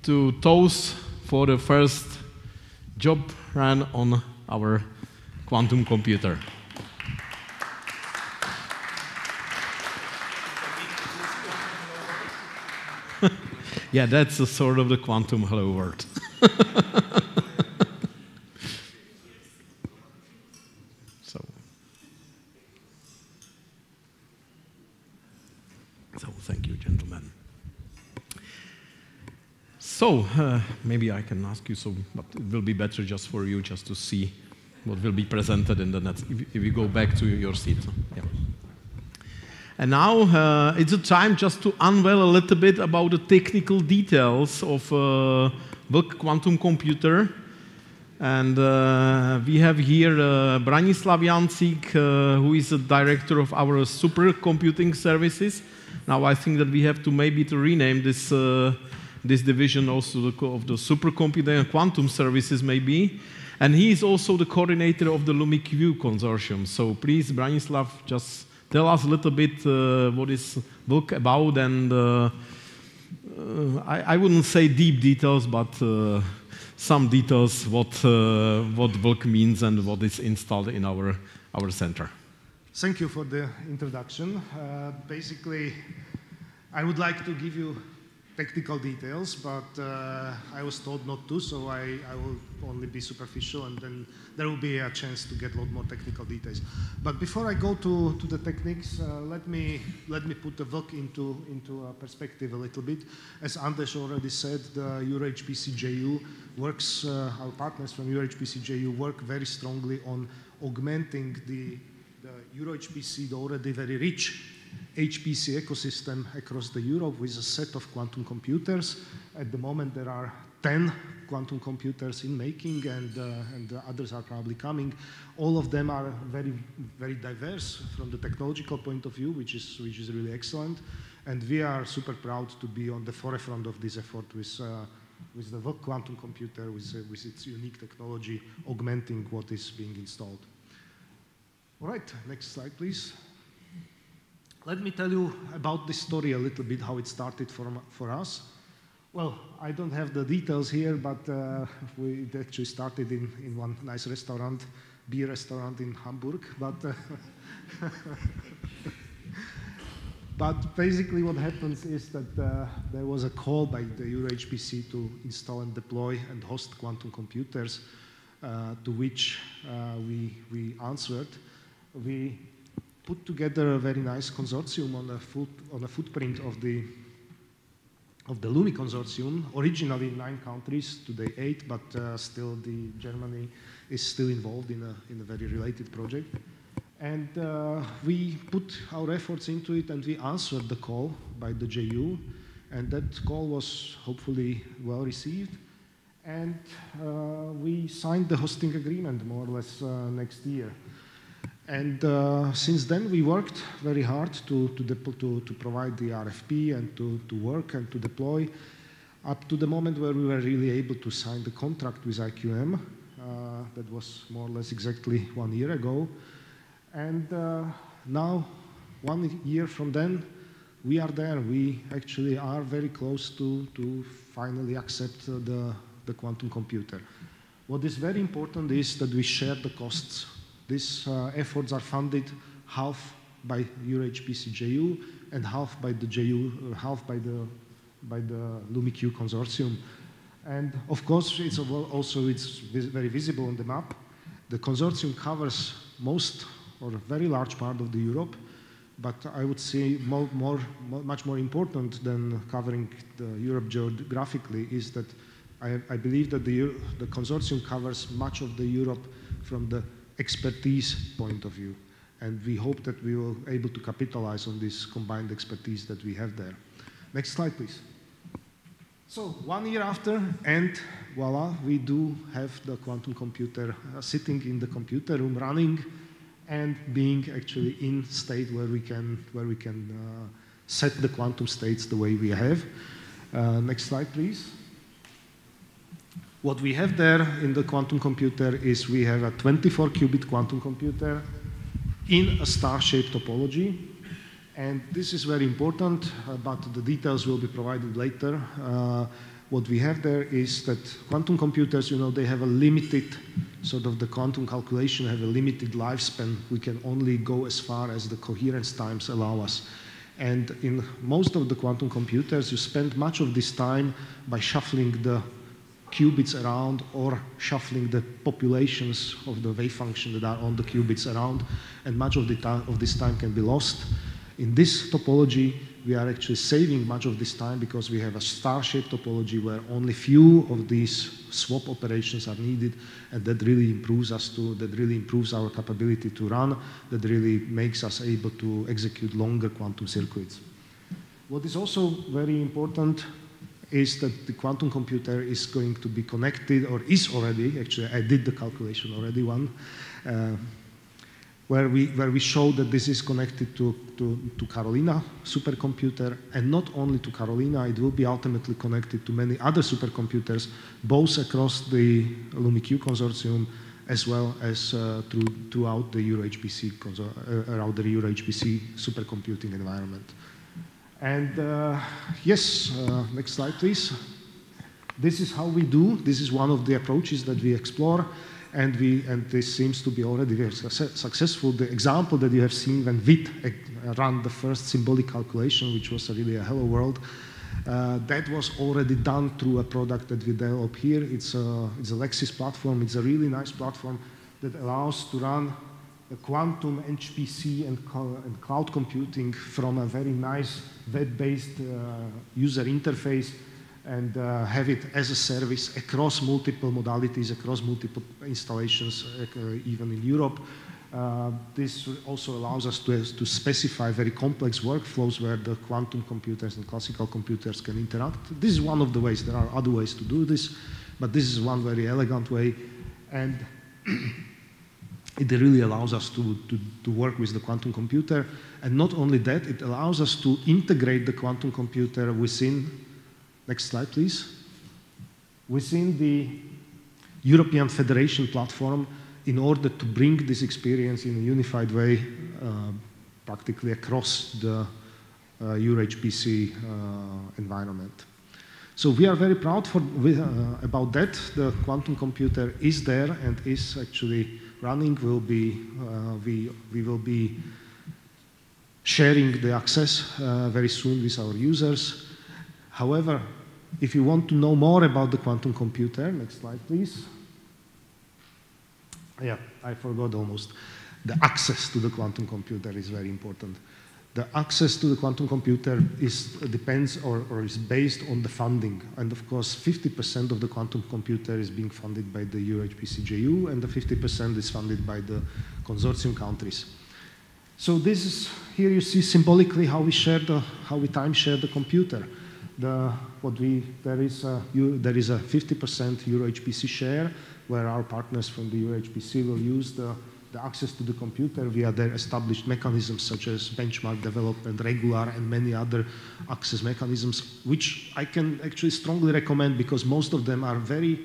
to toast for the first job run on our quantum computer. Yeah, that's a sort of the quantum hello world. So thank you, gentlemen. So maybe I can ask you, but it will be better just for you just to see what will be presented in the net if you go back to your seat. Yeah. And now it's a time just to unveil a little bit about the technical details of the quantum computer. And we have here Branislav Jancik, who is the director of our supercomputing services. Now I think that we have to maybe rename this division also of the supercomputing and quantum services maybe. And he is also the coordinator of the LUMI-Q consortium. So please, Branislav, just tell us a little bit what is VLQ about, and I wouldn't say deep details, but some details what VLQ means and what is installed in our center. Thank you for the introduction. Basically, I would like to give you technical details, but I was told not to, so I will only be superficial, and then there will be a chance to get a lot more technical details. But before I go to the techniques, let me put the VLQ into a perspective a little bit. As Anders already said, the EuroHPC JU works, our partners from EuroHPC JU work very strongly on augmenting the EuroHPC, the already very rich HPC ecosystem across the Europe with a set of quantum computers. At the moment, there are 10 quantum computers in making, and the others are probably coming. All of them are very, very diverse from the technological point of view, which is really excellent. And we are super proud to be on the forefront of this effort with the VLQ quantum computer, with its unique technology, augmenting what is being installed. All right, next slide, please. Let me tell you about this story a little bit, how it started for us. Well, I don't have the details here, but it actually started in one nice restaurant, beer restaurant in Hamburg. But basically what happens is that there was a call by the EuroHPC to install and deploy and host quantum computers, to which we answered. We put together a very nice consortium on a footprint of the LUMI consortium, originally 9 countries, today 8, but still Germany is still involved in a very related project. And we put our efforts into it, and we answered the call by the JU, and that call was hopefully well received. And we signed the hosting agreement more or less next year. And since then, we worked very hard to provide the RFP and to work and to deploy up to the moment where we were really able to sign the contract with IQM. That was more or less exactly 1 year ago. And now, 1 year from then, we are there. We actually are very close to finally accept the quantum computer. What is very important is that we share the costs. These efforts are funded half by EuroHPC JU and half by the JU, half by the LUMI-Q consortium. And of course, it's very visible on the map. The consortium covers most or a very large part of the Europe, but I would say much more important than covering the Europe geographically is that I believe that the consortium covers much of the Europe from the expertise point of view. And we hope that we will be able to capitalize on this combined expertise that we have there. Next slide, please. So 1 year after, and voila, we do have the quantum computer sitting in the computer room running and being actually in state where we can set the quantum states the way we have. Next slide, please. What we have there in the quantum computer is we have a 24-qubit quantum computer in a star-shaped topology. And this is very important, but the details will be provided later. What we have there is that quantum computers, you know, they have a limited, sort of the quantum calculation have a limited lifespan. We can only go as far as the coherence times allow us. And in most of the quantum computers, you spend much of this time by shuffling the qubits around or shuffling the populations of the wave function that are on the qubits around, and much of this time can be lost. In this topology, we are actually saving much of this time because we have a star-shaped topology where only few of these swap operations are needed, and that really improves our capability to run, that really makes us able to execute longer quantum circuits. What is also very important is that the quantum computer is going to be connected, or is already, actually I did the calculation already where we show that this is connected to Carolina supercomputer, and not only to Carolina, it will be ultimately connected to many other supercomputers, both across the LUMI-Q consortium as well as throughout the EuroHPC supercomputing environment. And yes, next slide, please. This is how we do. This is one of the approaches that we explore. And this seems to be already very successful. The example that you have seen when VIT ran the first symbolic calculation, which was really a hello world, that was already done through a product that we develop here. It's a Lexis platform. It's a really nice platform that allows to run a quantum HPC and cloud computing from a very nice web-based user interface, and have it as a service across multiple modalities, across multiple installations, even in Europe. This also allows us to specify very complex workflows where the quantum computers and classical computers can interact. This is one of the ways. There are other ways to do this, but this is one very elegant way. And it really allows us to work with the quantum computer. And not only that, it allows us to integrate the quantum computer within, next slide, please, within the European Federation platform in order to bring this experience in a unified way practically across the EuroHPC environment. So we are very proud about that. The quantum computer is there and is actually running. We will be sharing the access very soon with our users. However, if you want to know more about the quantum computer, next slide, please. Yeah, I forgot almost. The access to the quantum computer is very important. The access to the quantum computer depends or is based on the funding. And of course, 50% of the quantum computer is being funded by the EuroHPC JU, and the 50% is funded by the consortium countries. So this is, here you see symbolically how we time share the computer. There is a 50% EuroHPC share, where our partners from the EuroHPC will use the access to the computer via their established mechanisms such as benchmark development, regular, and many other access mechanisms, which I can actually strongly recommend because most of them are very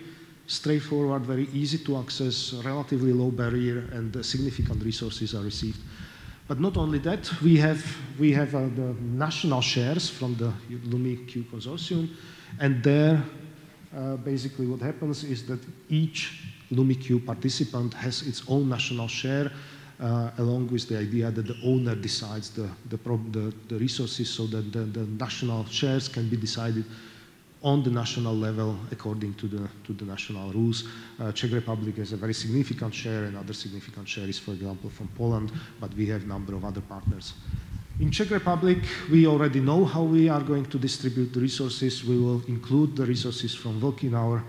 straightforward, very easy to access, relatively low barrier, and significant resources are received. But not only that, we have the national shares from the LUMI-Q consortium, and there basically what happens is that each LUMI-Q participant has its own national share, along with the idea that the owner decides the resources, so that the national shares can be decided on the national level according to the national rules. Czech Republic has a very significant share, and other significant share is, for example, from Poland, but we have a number of other partners. In Czech Republic, we already know how we are going to distribute the resources. We will include the resources from VLQ in our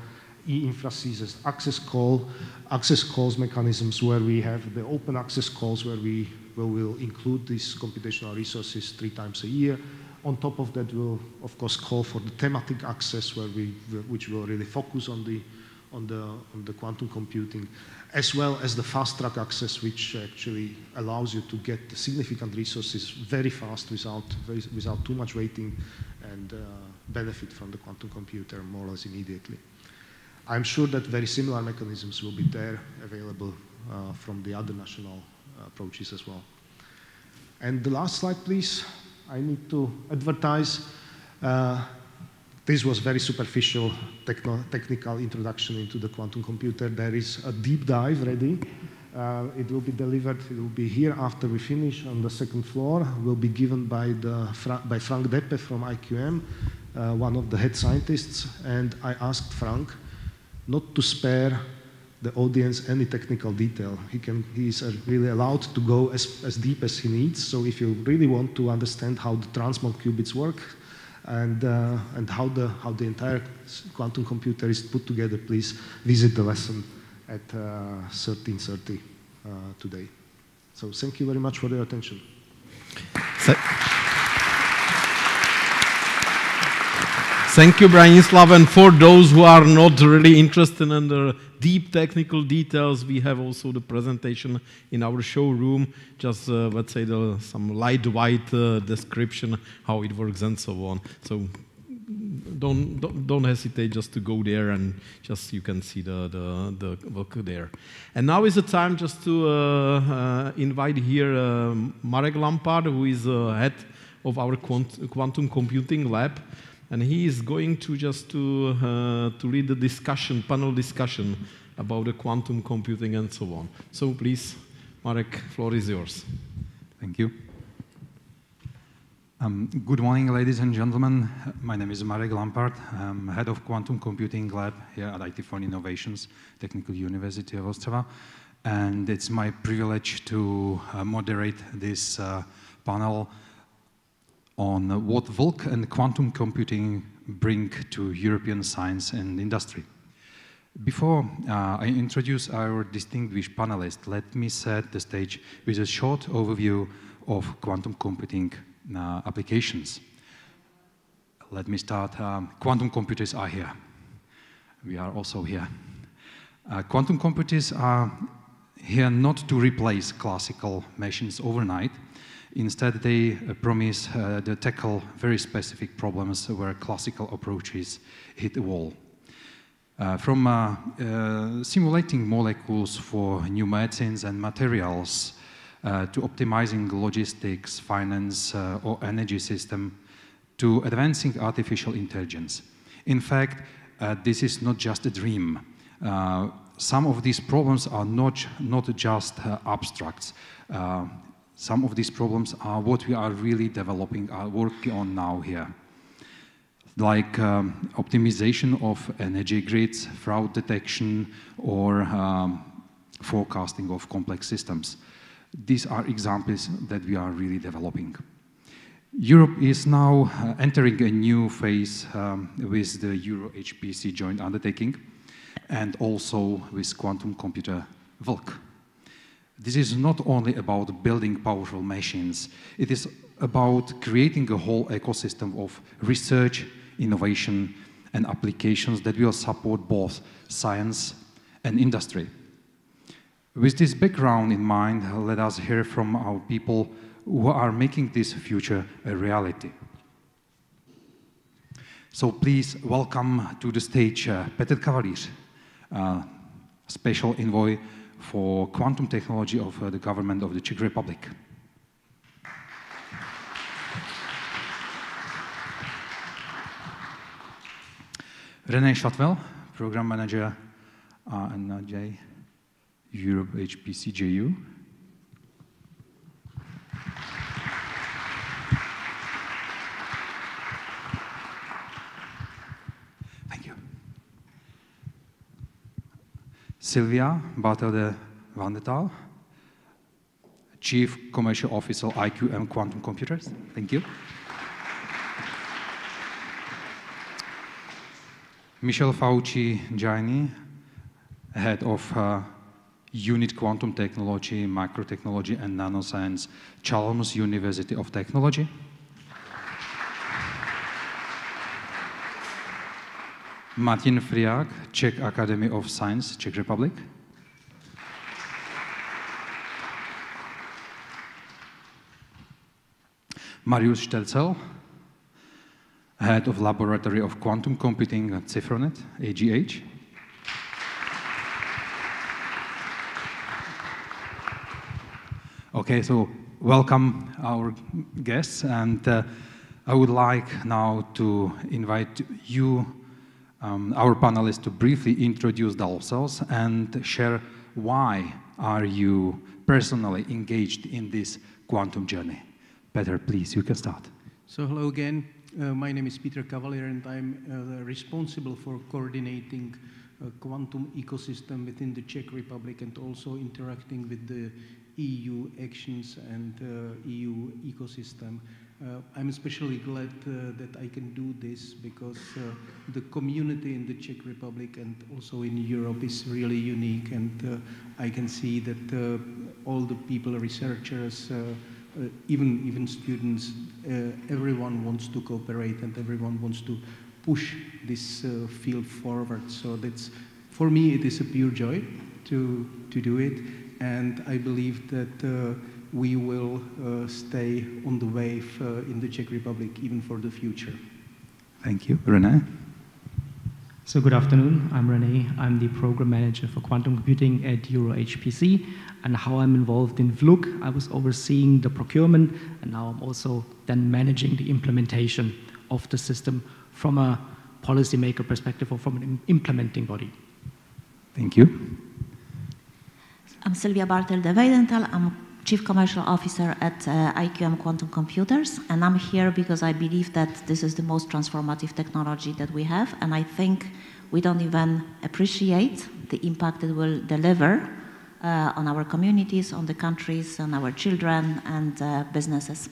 e-infrastructures as access calls mechanisms, where we have the open access calls where we will include these computational resources 3 times a year. On top of that, we'll of course call for the thematic access, which will really focus on the quantum computing, as well as the fast track access, which actually allows you to get significant resources very fast without too much waiting, and benefit from the quantum computer more or less immediately. I'm sure that very similar mechanisms will be there available from the other national approaches as well. And the last slide, please. I need to advertise. This was very superficial technical introduction into the quantum computer. There is a deep dive ready. It will be delivered, it will be here after we finish on the second floor. Will be given by Frank Deppe from IQM, one of the head scientists. And I asked Frank not to spare the audience any technical detail. He is really allowed to go as deep as he needs. So if you really want to understand how the transmon qubits work and how the entire quantum computer is put together, please visit the lesson at 13:30 today. So thank you very much for your attention. Thank you, Branislav. And for those who are not really interested in the deep technical details, we have also the presentation in our showroom. Just, let's say, some lightweight description, how it works and so on. So don't hesitate just to go there, and just you can see the work there. And now is the time just to invite here Marek Lampard, who is head of our quantum computing lab. And he is going to just to lead the panel discussion about the quantum computing and so on. So please, Marek, floor is yours. Thank you. Good morning, ladies and gentlemen. My name is Marek Lampard. I'm head of quantum computing lab here at IT for Innovations, Technical University of Ostrava. And it's my privilege to moderate this panel on what VLQ and quantum computing bring to European science and industry. Before I introduce our distinguished panelists, let me set the stage with a short overview of quantum computing applications. Let me start. Quantum computers are here. We are also here. Quantum computers are here not to replace classical machines overnight. Instead, they promise to tackle very specific problems where classical approaches hit a wall. From simulating molecules for new medicines and materials to optimizing logistics, finance, or energy system, to advancing artificial intelligence. In fact, this is not just a dream. Some of these problems are not just abstracts. Some of these problems are what we are really developing, are working on now here. Like optimization of energy grids, fraud detection, or forecasting of complex systems. These are examples that we are really developing. Europe is now entering a new phase with the EuroHPC Joint Undertaking and also with quantum computer VLQ. This is not only about building powerful machines, it is about creating a whole ecosystem of research, innovation, and applications that will support both science and industry. With this background in mind, let us hear from our people who are making this future a reality. So please welcome to the stage Petr Kavalíř, Special Envoy for Quantum Technology of the Government of the Czech Republic. René Chatwell, Program Manager NJ, EuroHPC JU. Thank you. Sylvia Bartelde van der Taal, Chief Commercial Officer IQM Quantum Computers. Thank you. Michel Fauci-Gianni, Head of Unit Quantum Technology, Microtechnology and Nanoscience, Chalmers University of Technology. Martin Friák, Czech Academy of Science, Czech Republic. Marius Stelzel, Head of Laboratory of Quantum Computing at Cifronet, AGH. Okay, so welcome our guests, and I would like now to invite you, our panelists, to briefly introduce themselves and share why are you personally engaged in this quantum journey. Peter, please, you can start. So hello again. My name is Peter Cavalier, and I'm responsible for coordinating quantum ecosystem within the Czech Republic and also interacting with the EU actions and EU ecosystem. I'm especially glad that I can do this because the community in the Czech Republic and also in Europe is really unique, and I can see that all the people, researchers, even students, everyone wants to cooperate and everyone wants to push this field forward. So that's, for me, it is a pure joy to do it, and I believe that we will stay on the wave in the Czech Republic even for the future. Thank you. René? So good afternoon, I'm René. I'm the program manager for quantum computing at EuroHPC, and how I'm involved in VLUC, I was overseeing the procurement, and now I'm also then managing the implementation of the system from a policymaker perspective or from an implementing body. Thank you. I'm Sylvia Bartel de Weidenthal. I'm Chief Commercial Officer at IQM Quantum Computers, and I'm here because I believe that this is the most transformative technology that we have, and I think we don't even appreciate the impact it will deliver on our communities, on the countries, on our children and businesses.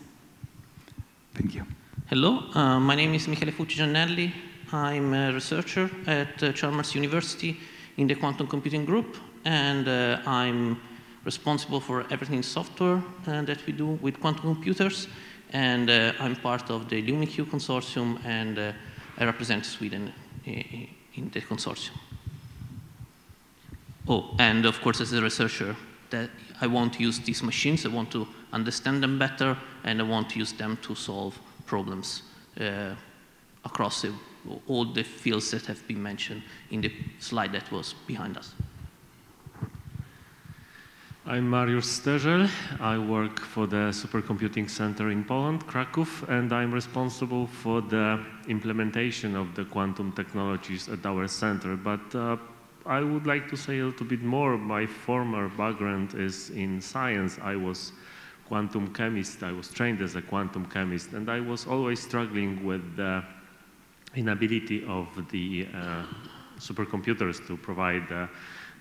Thank you. Hello, my name is Michele Fucci-Giannelli. I'm a researcher at Chalmers University in the Quantum Computing Group, and I'm responsible for everything software that we do with quantum computers, and I'm part of the LUMI-Q consortium, and I represent Sweden in the consortium. Oh, and of course, as a researcher, that I want to use these machines, I want to understand them better, and I want to use them to solve problems across all the fields that have been mentioned in the slide that was behind us. I'm Mariusz Sterzel. I work for the Supercomputing Center in Poland, Kraków, and I'm responsible for the implementation of the quantum technologies at our center. But I would like to say a little bit more. My former background is in science. I was quantum chemist. I was trained as a quantum chemist, and I was always struggling with the inability of the supercomputers to provide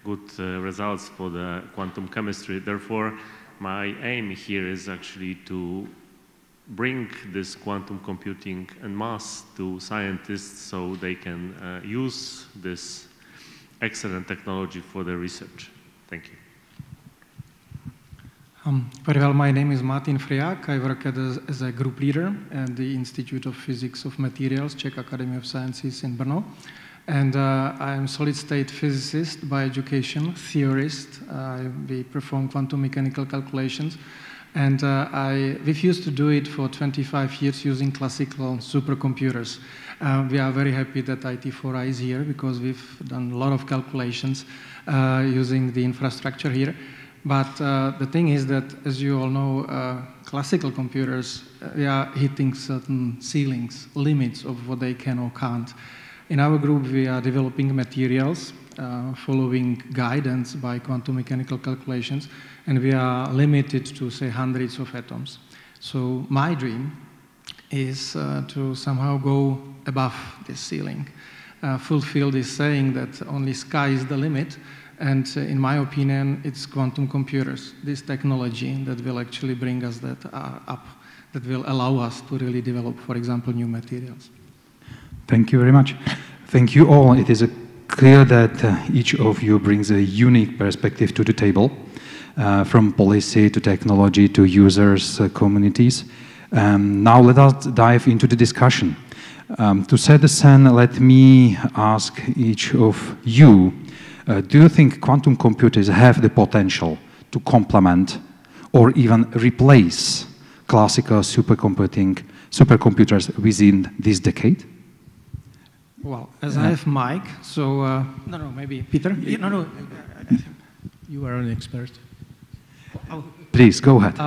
good results for the quantum chemistry. Therefore, my aim here is actually to bring this quantum computing en masse to scientists so they can use this excellent technology for their research. Thank you. Very well, my name is Martin Friák. I work as a group leader at the Institute of Physics of Materials, Czech Academy of Sciences in Brno. And I am solid-state physicist by education, theorist. We perform quantum mechanical calculations. And we've used to do it for 25 years using classical supercomputers. We are very happy that IT4I is here because we've done a lot of calculations using the infrastructure here. But the thing is that, as you all know, classical computers, they are hitting certain ceilings, limits of what they can or can't. In our group, we are developing materials following guidance by quantum mechanical calculations, and we are limited to, say, hundreds of atoms. So my dream is to somehow go above this ceiling, fulfill this saying that only sky is the limit, and in my opinion, it's quantum computers, this technology that will actually bring us that up, that will allow us to really develop, for example, new materials. Thank you very much. Thank you all. It is clear that each of you brings a unique perspective to the table, from policy to technology to users, communities. Now let us dive into the discussion. To set the scene, let me ask each of you, do you think quantum computers have the potential to complement or even replace classical supercomputers within this decade? Well, as I have Mike, so no, maybe Peter. No. You are an expert. Oh. Please go ahead.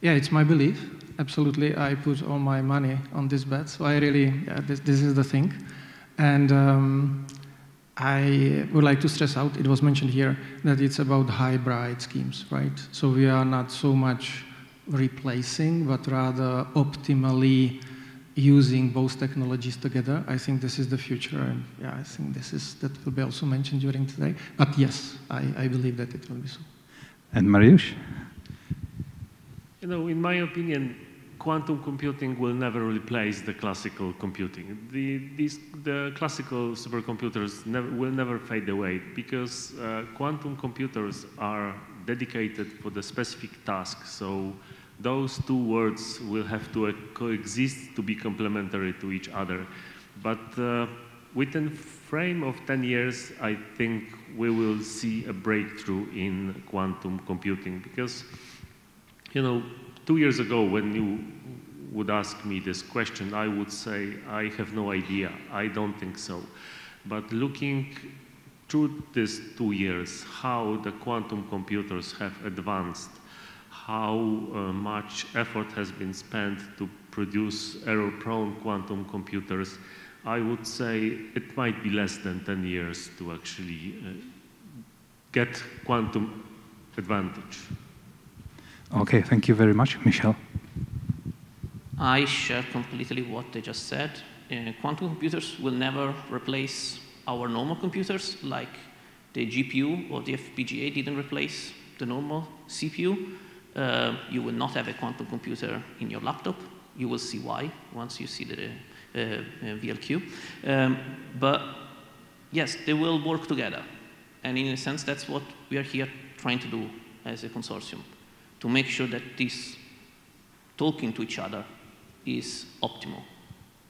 Yeah, it's my belief. Absolutely, I put all my money on this bet. So I really, this is the thing, and I would like to stress out. It was mentioned here that it's about hybrid schemes, right? So we are not so much replacing, but rather optimally using both technologies together. I think this is the future, and yeah, I think that will be also mentioned during today. But yes, I believe that it will be so. And Mariusz? You know, in my opinion, quantum computing will never replace the classical computing. The classical supercomputers will never fade away because quantum computers are dedicated for the specific task. So those two worlds will have to coexist to be complementary to each other. But within a frame of 10 years, I think we will see a breakthrough in quantum computing because, you know, 2 years ago when you would ask me this question, I would say, I have no idea, I don't think so. But looking through these 2 years, how the quantum computers have advanced, how much effort has been spent to produce error-prone quantum computers, I would say it might be less than 10 years to actually get quantum advantage. Okay, thank you very much. Michel? I share completely what they just said. Quantum computers will never replace our normal computers, like the GPU or the FPGA didn't replace the normal CPU. You will not have a quantum computer in your laptop. You will see why once you see the VLQ. But yes, they will work together. And in a sense, that's what we are here trying to do as a consortium, to make sure that this talking to each other is optimal.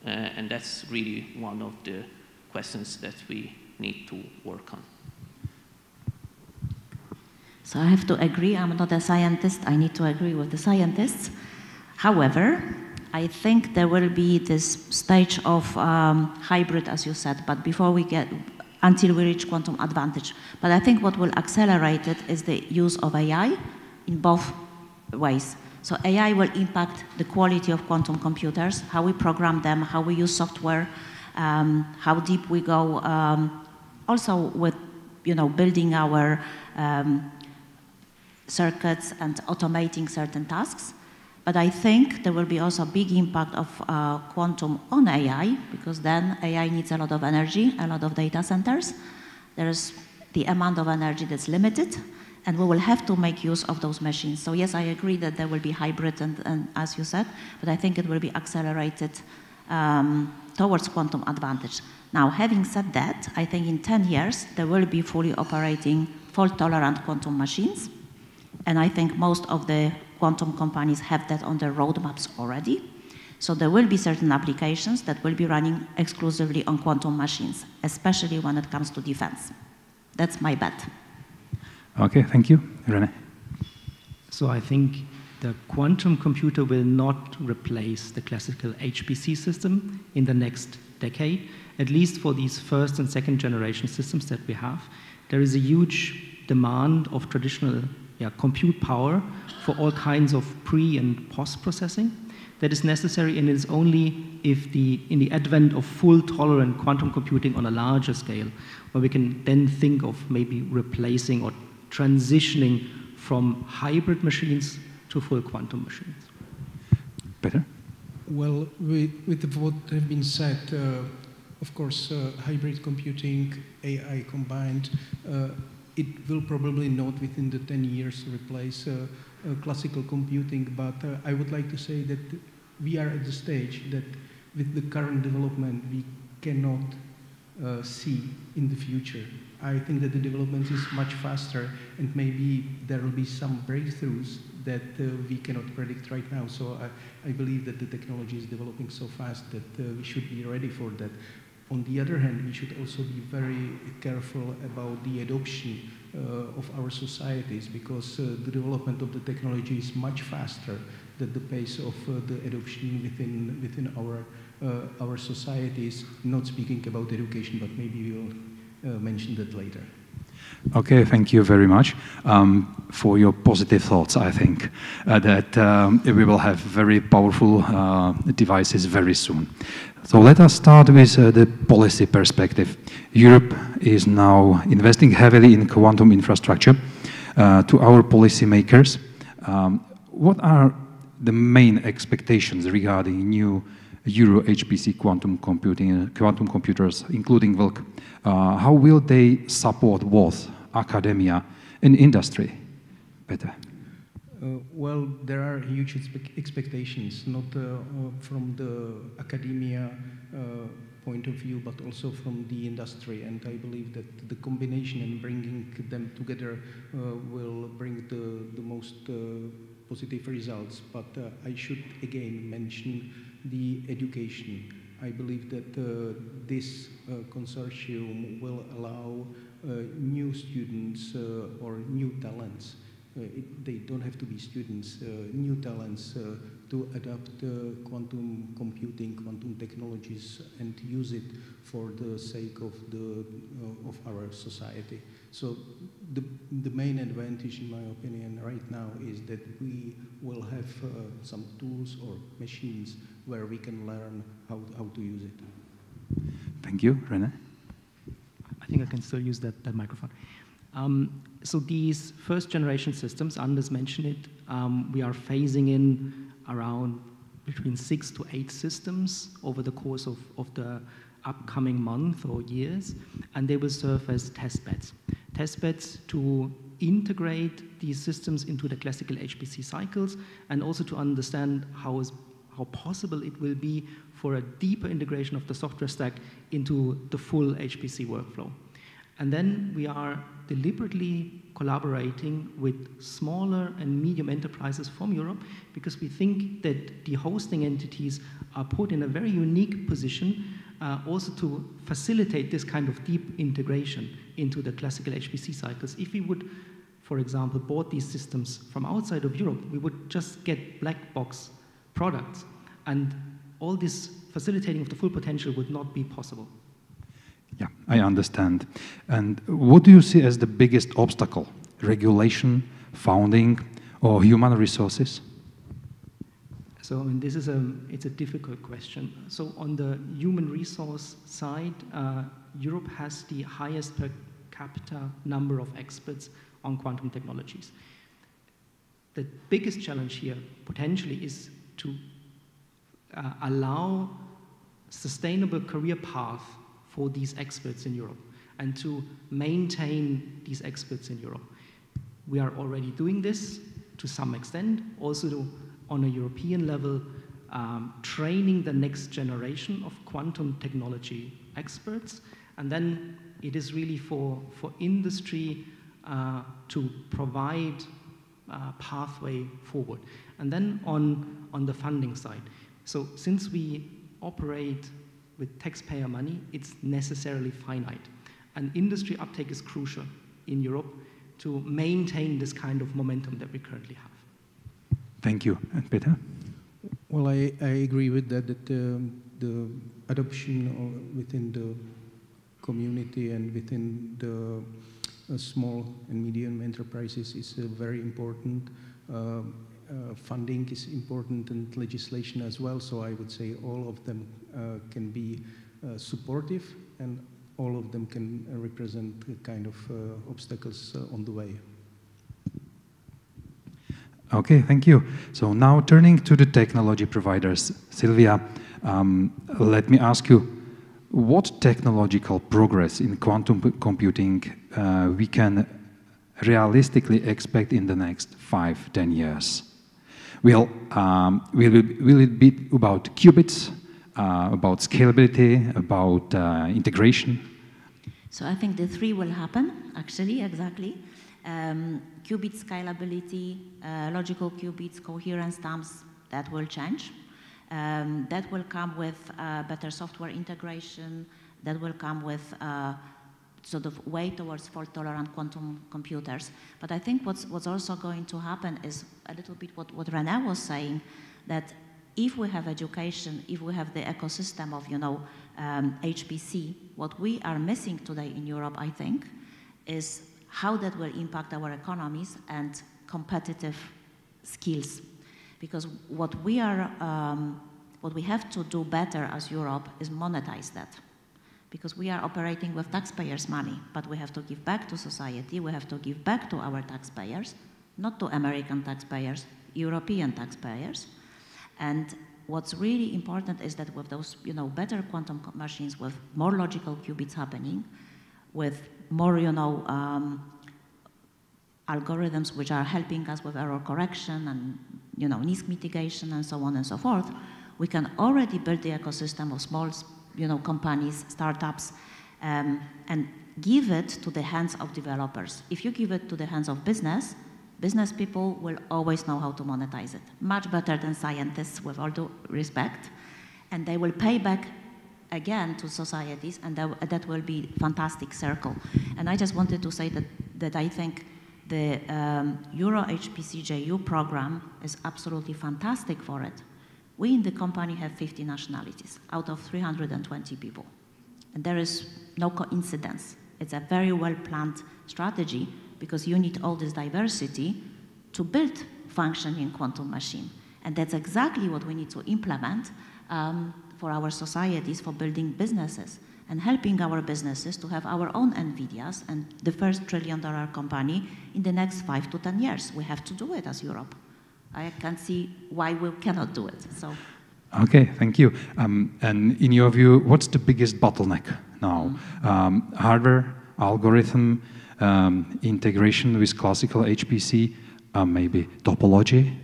And that's really one of the questions that we need to work on. So I have to agree, I'm not a scientist, I need to agree with the scientists. However, I think there will be this stage of hybrid, as you said, but until we reach quantum advantage. But I think what will accelerate it is the use of AI in both ways. So AI will impact the quality of quantum computers, how we program them, how we use software, how deep we go, also with building our circuits and automating certain tasks. But I think there will be also a big impact of quantum on AI, because then AI needs a lot of energy, a lot of data centers. There's the amount of energy that's limited, and we will have to make use of those machines. So yes, I agree that there will be hybrid, and as you said, but I think it will be accelerated towards quantum advantage. Now, having said that, I think in 10 years, there will be fully operating fault-tolerant quantum machines, and I think most of the quantum companies have that on their roadmaps already. So there will be certain applications that will be running exclusively on quantum machines, especially when it comes to defense. That's my bet. Okay, thank you. René? So I think the quantum computer will not replace the classical HPC system in the next decade, at least for these first and second generation systems that we have. There is a huge demand of traditional compute power for all kinds of pre and post processing that is necessary, and it's only if in the advent of full tolerant quantum computing on a larger scale, where we can then think of maybe replacing or transitioning from hybrid machines to full quantum machines. Peter? Well, with what have been said, of course, hybrid computing, AI combined, it will probably not within the 10 years replace classical computing, but I would like to say that we are at the stage that with the current development we cannot see in the future. I think that the development is much faster, and maybe there will be some breakthroughs that we cannot predict right now. So I believe that the technology is developing so fast that we should be ready for that. On the other hand, we should also be very careful about the adoption of our societies, because the development of the technology is much faster than the pace of the adoption within our societies. Not speaking about education, but maybe we'll mention that later. Okay, thank you very much for your positive thoughts. I think that we will have very powerful devices very soon. So let us start with the policy perspective. Europe is now investing heavily in quantum infrastructure. To our policymakers, what are the main expectations regarding new EuroHPC quantum computers, including VLQ? How will they support both academia and industry? Peter. Well, there are huge expectations, not from the academia point of view, but also from the industry. And I believe that the combination and bringing them together will bring the most positive results. But I should again mention the education. I believe that this consortium will allow new students or new talents. They don't have to be students, new talents to adapt quantum computing, quantum technologies, and use it for the sake of our society. So the main advantage, in my opinion, right now is that we will have some tools or machines where we can learn how to use it. Thank you. René? I think I can still use that microphone. So these first generation systems, Anders mentioned it, we are phasing in around between 6 to 8 systems over the course of the upcoming month or years, and they will serve as test beds. Test beds to integrate these systems into the classical HPC cycles, and also to understand how possible it will be for a deeper integration of the software stack into the full HPC workflow. And then we are deliberately collaborating with smaller and medium enterprises from Europe, because we think that the hosting entities are put in a very unique position also to facilitate this kind of deep integration into the classical HPC cycles. If we would, for example, bought these systems from outside of Europe, we would just get black box products, and all this facilitating of the full potential would not be possible. Yeah, I understand. And what do you see as the biggest obstacle? Regulation, funding, or human resources? So I mean, it's a difficult question. So on the human resource side, Europe has the highest per capita number of experts on quantum technologies. The biggest challenge here potentially is to allow sustainable career path for these experts in Europe, and to maintain these experts in Europe. We are already doing this to some extent, also on a European level, training the next generation of quantum technology experts, and then it is really for industry to provide a pathway forward. And then on the funding side, so since we operate with taxpayer money, it's necessarily finite. And industry uptake is crucial in Europe to maintain this kind of momentum that we currently have. Thank you. And Peter? Well, I agree with that, the adoption within the community and within the small and medium enterprises is very important. Funding is important, and legislation as well, so I would say all of them can be supportive, and all of them can represent kind of obstacles on the way. Okay, thank you. So now turning to the technology providers, Sylvia, let me ask you, what technological progress in quantum computing we can realistically expect in the next 5-10 years? Will it be about qubits, about scalability, about integration? So I think the three will happen, actually, exactly. Qubit scalability, logical qubits, coherence stamps, that will change. That will come with better software integration, that will come with sort of way towards fault-tolerant quantum computers. But I think what's also going to happen is a little bit what René was saying, that if we have education, if we have the ecosystem of, HPC, what we are missing today in Europe, I think, is how that will impact our economies and competitive skills. Because what we have to do better as Europe is monetize that. Because we are operating with taxpayers' money, but we have to give back to society, we have to give back to our taxpayers, not to American taxpayers, European taxpayers. And what's really important is that with those, better quantum machines, with more logical qubits happening, with more, algorithms which are helping us with error correction and, risk mitigation and so on and so forth, we can already build the ecosystem of small, companies, startups, and give it to the hands of developers. If you give it to the hands of business people will always know how to monetize it, much better than scientists, with all due respect, and they will pay back again to societies, and that will be a fantastic circle. And I just wanted to say that I think the EuroHPC JU program is absolutely fantastic for it. We in the company have 50 nationalities out of 320 people. And there is no coincidence. It's a very well-planned strategy because you need all this diversity to build functioning quantum machine. And that's exactly what we need to implement for our societies, for building businesses and helping our businesses to have our own NVIDIAs and the first $1 trillion company in the next 5 to 10 years. We have to do it as Europe. I can't see why we cannot do it. So. Okay, thank you. And in your view, what's the biggest bottleneck now? Hardware, algorithm, integration with classical HPC, maybe topology?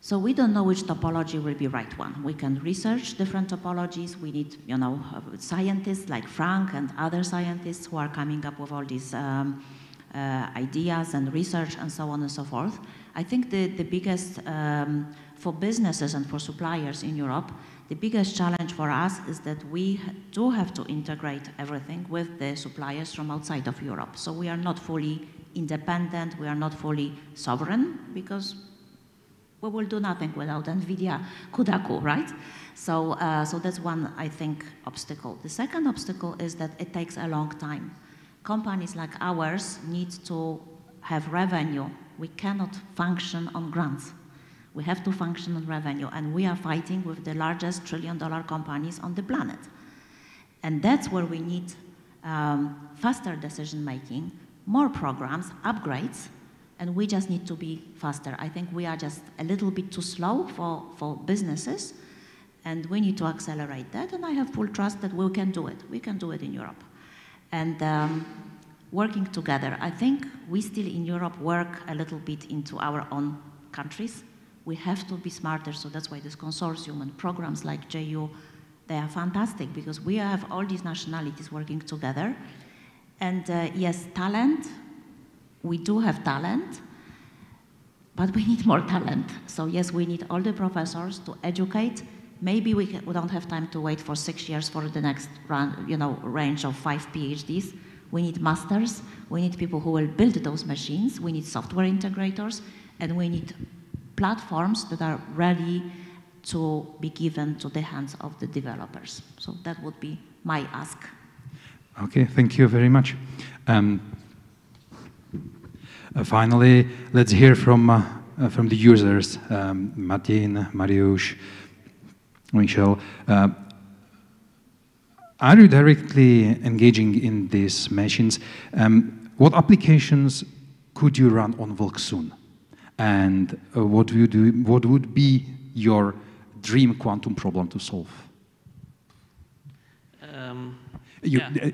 So we don't know which topology will be right one. We can research different topologies. We need, scientists like Frank and other scientists who are coming up with all these ideas and research and so on and so forth. I think the biggest, for businesses and for suppliers in Europe, the biggest challenge for us is that we do have to integrate everything with the suppliers from outside of Europe. So we are not fully independent, we are not fully sovereign, because we will do nothing without NVIDIA Kudaku, right? So, so that's one, I think, obstacle. The second obstacle is that it takes a long time. Companies like ours need to have revenue. We cannot function on grants. We have to function on revenue, and we are fighting with the largest $1 trillion companies on the planet. And that's where we need faster decision-making, more programs, upgrades, and we just need to be faster. I think we are just a little bit too slow for businesses, and we need to accelerate that, and I have full trust that we can do it. We can do it in Europe. And working together, I think we still in Europe work a little bit into our own countries. We have to be smarter, so that's why this consortium and programs like JU, they are fantastic, because we have all these nationalities working together. And yes, talent, we do have talent, but we need more talent. So yes, we need all the professors to educate. Maybe we don't have time to wait for 6 years for the next run, range of 5 PhDs. We need masters. We need people who will build those machines. We need software integrators, and we need platforms that are ready to be given to the hands of the developers. So that would be my ask. Okay, thank you very much. Finally, let's hear from the users, Martin, Mariusz, Michel. Are you directly engaging in these machines? What applications could you run on VLQ soon? And what would be your dream quantum problem to solve?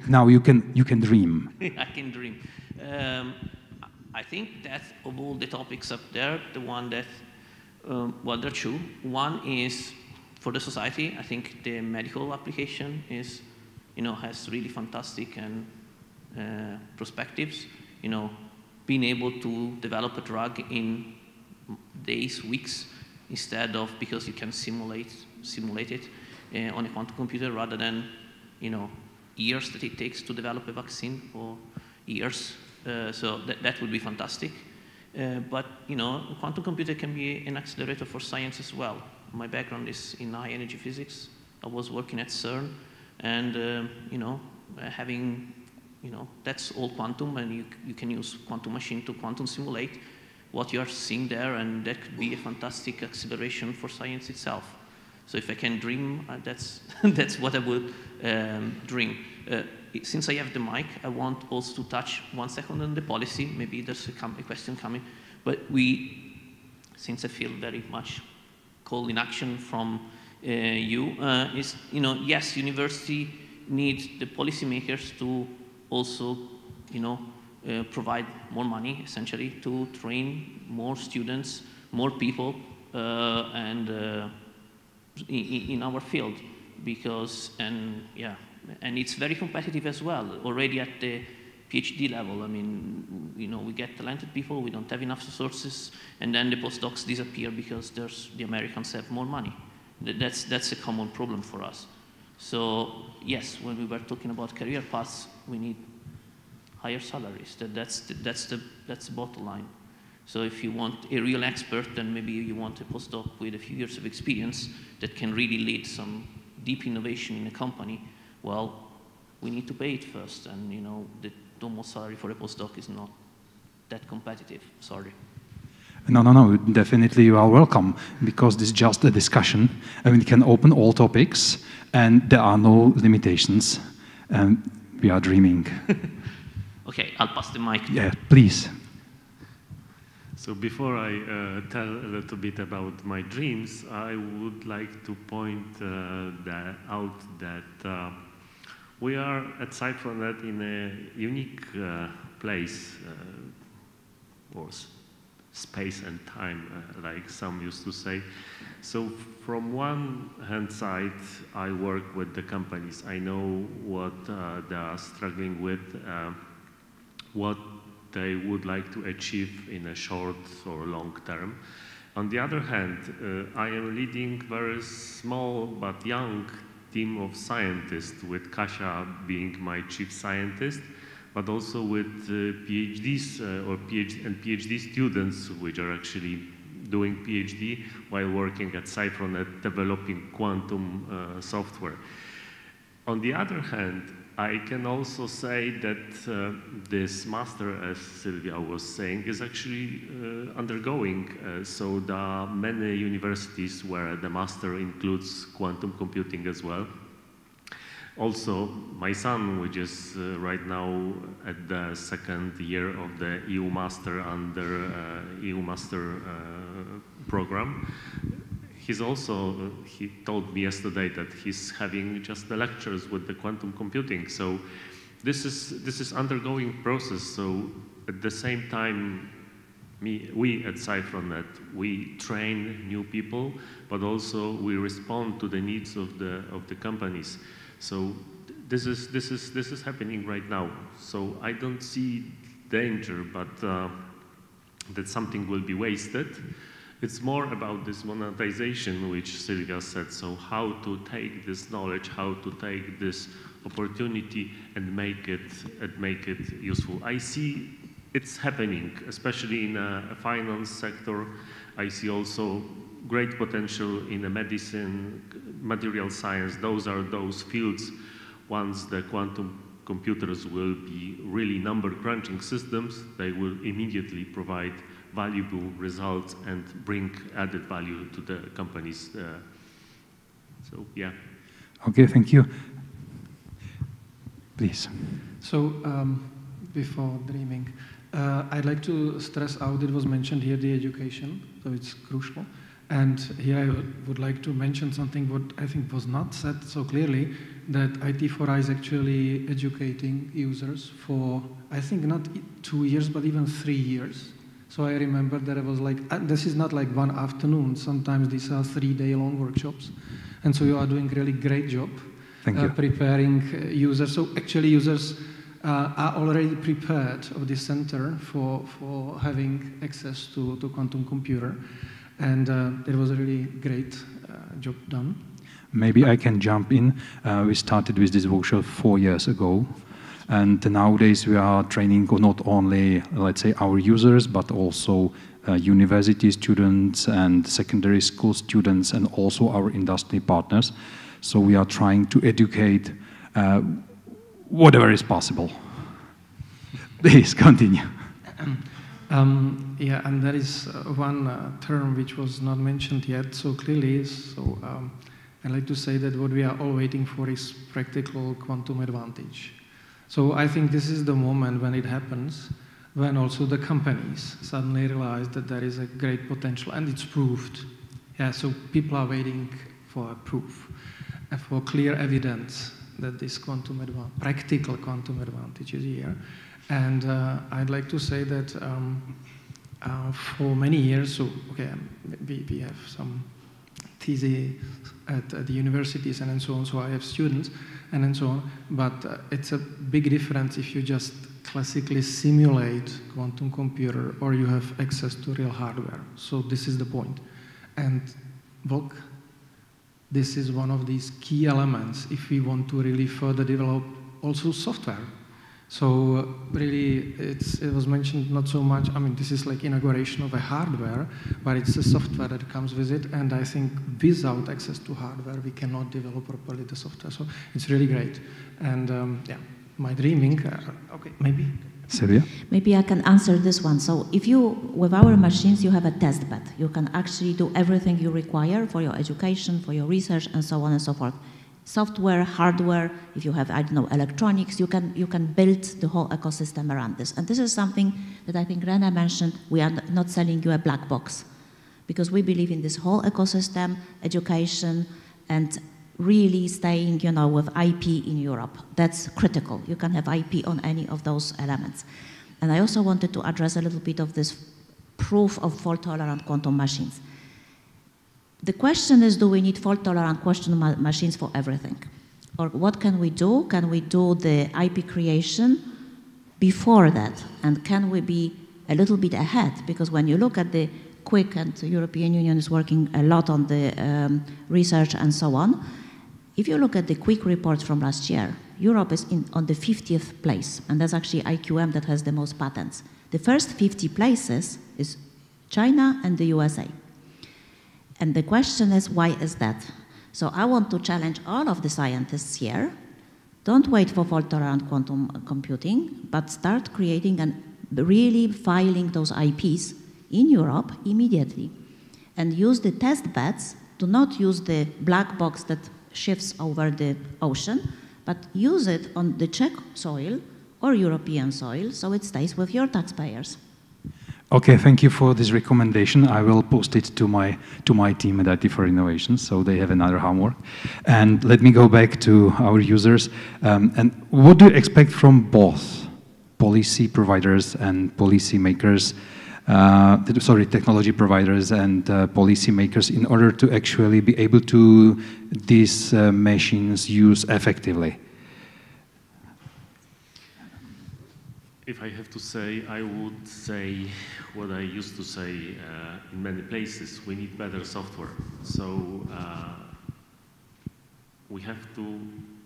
Now you can dream. I can dream. I think that of all the topics up there, the one that, well, there are two. One is for the society. I think the medical application is, has really fantastic and perspectives. being able to develop a drug in days, weeks, instead of, because you can simulate it on a quantum computer rather than, years that it takes to develop a vaccine, or years. So that would be fantastic. But, a quantum computer can be an accelerator for science as well. My background is in high energy physics. I was working at CERN, and, having, that's all quantum, and you can use quantum machine to quantum simulate what you are seeing there, and that could be a fantastic acceleration for science itself. So if I can dream, that's what I would dream. Since I have the mic, I want also to touch 1 second on the policy. Maybe there's a question coming. But since I feel very much call in action from yes, university needs the policymakers to also, provide more money, essentially, to train more students, more people, and in our field, because, and it's very competitive as well, already at the PhD level. I mean, we get talented people, we don't have enough resources, and then the postdocs disappear because the Americans have more money. That's a common problem for us. So yes, when we were talking about career paths, we need higher salaries. That's the bottom line. So if you want a real expert, then maybe you want a postdoc with a few years of experience that can really lead some deep innovation in a company. Well, we need to pay it first, and the normal salary for a postdoc is not that competitive. Sorry. No, definitely you are welcome, because this is just a discussion, and we can open all topics, and there are no limitations, and we are dreaming. Okay, I'll pass the mic. Yeah, please. So before I tell a little bit about my dreams, I would like to point out that we are at Cyfronet in a unique place, or space and time, like some used to say. So from one hand side, I work with the companies. I know what they are struggling with, what they would like to achieve in a short or long term. On the other hand, I am leading very small but young team of scientists, with Kasia being my chief scientist, but also with PhDs and PhD students, which are actually doing PhD while working at Cyfronet developing quantum software. On the other hand, I can also say that this master, as Sylvia was saying, is actually undergoing. So there are many universities where the master includes quantum computing as well. Also, my son, which is right now at the second year of the EU Master under EU Master program, he told me yesterday that he's having just the lectures with the quantum computing. So this is undergoing process. So at the same time, we at Cyfronet, we train new people, but also we respond to the needs of the companies. So this is happening right now. So I don't see danger, but that something will be wasted. It's more about this monetization, which Sylvia said. So how to take this knowledge, how to take this opportunity and make it useful. I see it's happening, especially in a finance sector. I see also great potential in the medicine, material science. Those are those fields. Once the quantum computers will be really number crunching systems, they will immediately provide valuable results and bring added value to the companies. So, yeah. Okay, thank you. Please. So, before dreaming, I'd like to stress out, it was mentioned here, the education, so it's crucial. And here I would like to mention something what I think was not said so clearly, that IT4I is actually educating users for, I think, not 2 years, but even 3 years. So I remember that it was like, this is not like one afternoon, sometimes these are 3-day-long workshops. And so you are doing really great job preparing users. So actually users are already prepared of the center for having access to quantum computer. And it was a really great job done. Maybe I can jump in. We started with this workshop 4 years ago. And nowadays we are training not only, let's say, our users, but also university students and secondary school students and also our industry partners. So we are trying to educate whatever is possible. Please continue. Yeah, and there is one term which was not mentioned yet so clearly. So I'd like to say that what we are all waiting for is practical quantum advantage. So I think this is the moment when it happens, when also the companies suddenly realize that there is a great potential, and it's proved. Yeah, so people are waiting for a proof, and for clear evidence that this practical quantum advantage is here. And I'd like to say that for many years, so okay, we have some thesis at the universities and so on, so I have students and so on, but it's a big difference if you just classically simulate quantum computer or you have access to real hardware. So this is the point. And VLQ, this is one of these key elements if we want to really further develop also software. So really, it was mentioned not so much, I mean, this is like inauguration of a hardware, but it's the software that comes with it, and I think without access to hardware, we cannot develop properly the software. So it's really great. And yeah, my dreaming, okay, maybe. Sylvia? Maybe I can answer this one. So if you, with our machines, you have a test bed. You can actually do everything you require for your education, for your research, and so on and so forth. Software, hardware, if you have, I don't know, electronics, you can build the whole ecosystem around this. And this is something that I think Rena mentioned. We are not selling you a black box, because we believe in this whole ecosystem, education, and really staying, you know, with IP in Europe. That's critical. You can have IP on any of those elements. And I also wanted to address a little bit of this proof of fault-tolerant quantum machines. The question is, do we need fault-tolerant quantum machines for everything? Or what can we do? Can we do the IP creation before that? And can we be a little bit ahead? Because when you look at the QUIC, and the European Union is working a lot on the research and so on, if you look at the QUIC reports from last year, Europe is on the 50th place, and that's actually IQM that has the most patents. The first 50 places is China and the USA. And the question is, why is that? So I want to challenge all of the scientists here. Don't wait for fault-tolerant quantum computing, but start creating and really filing those IPs in Europe immediately. And use the test beds. Do not use the black box that shifts over the ocean, but use it on the Czech soil or European soil so it stays with your taxpayers. Okay, thank you for this recommendation. I will post it to my team at IT for Innovation, so they have another homework. And let me go back to our users. And what do you expect from both policy providers and policy makers, technology providers and policy makers, in order to actually be able to these machines use effectively? If I have to say, I would say what I used to say in many places: we need better software. So we have to.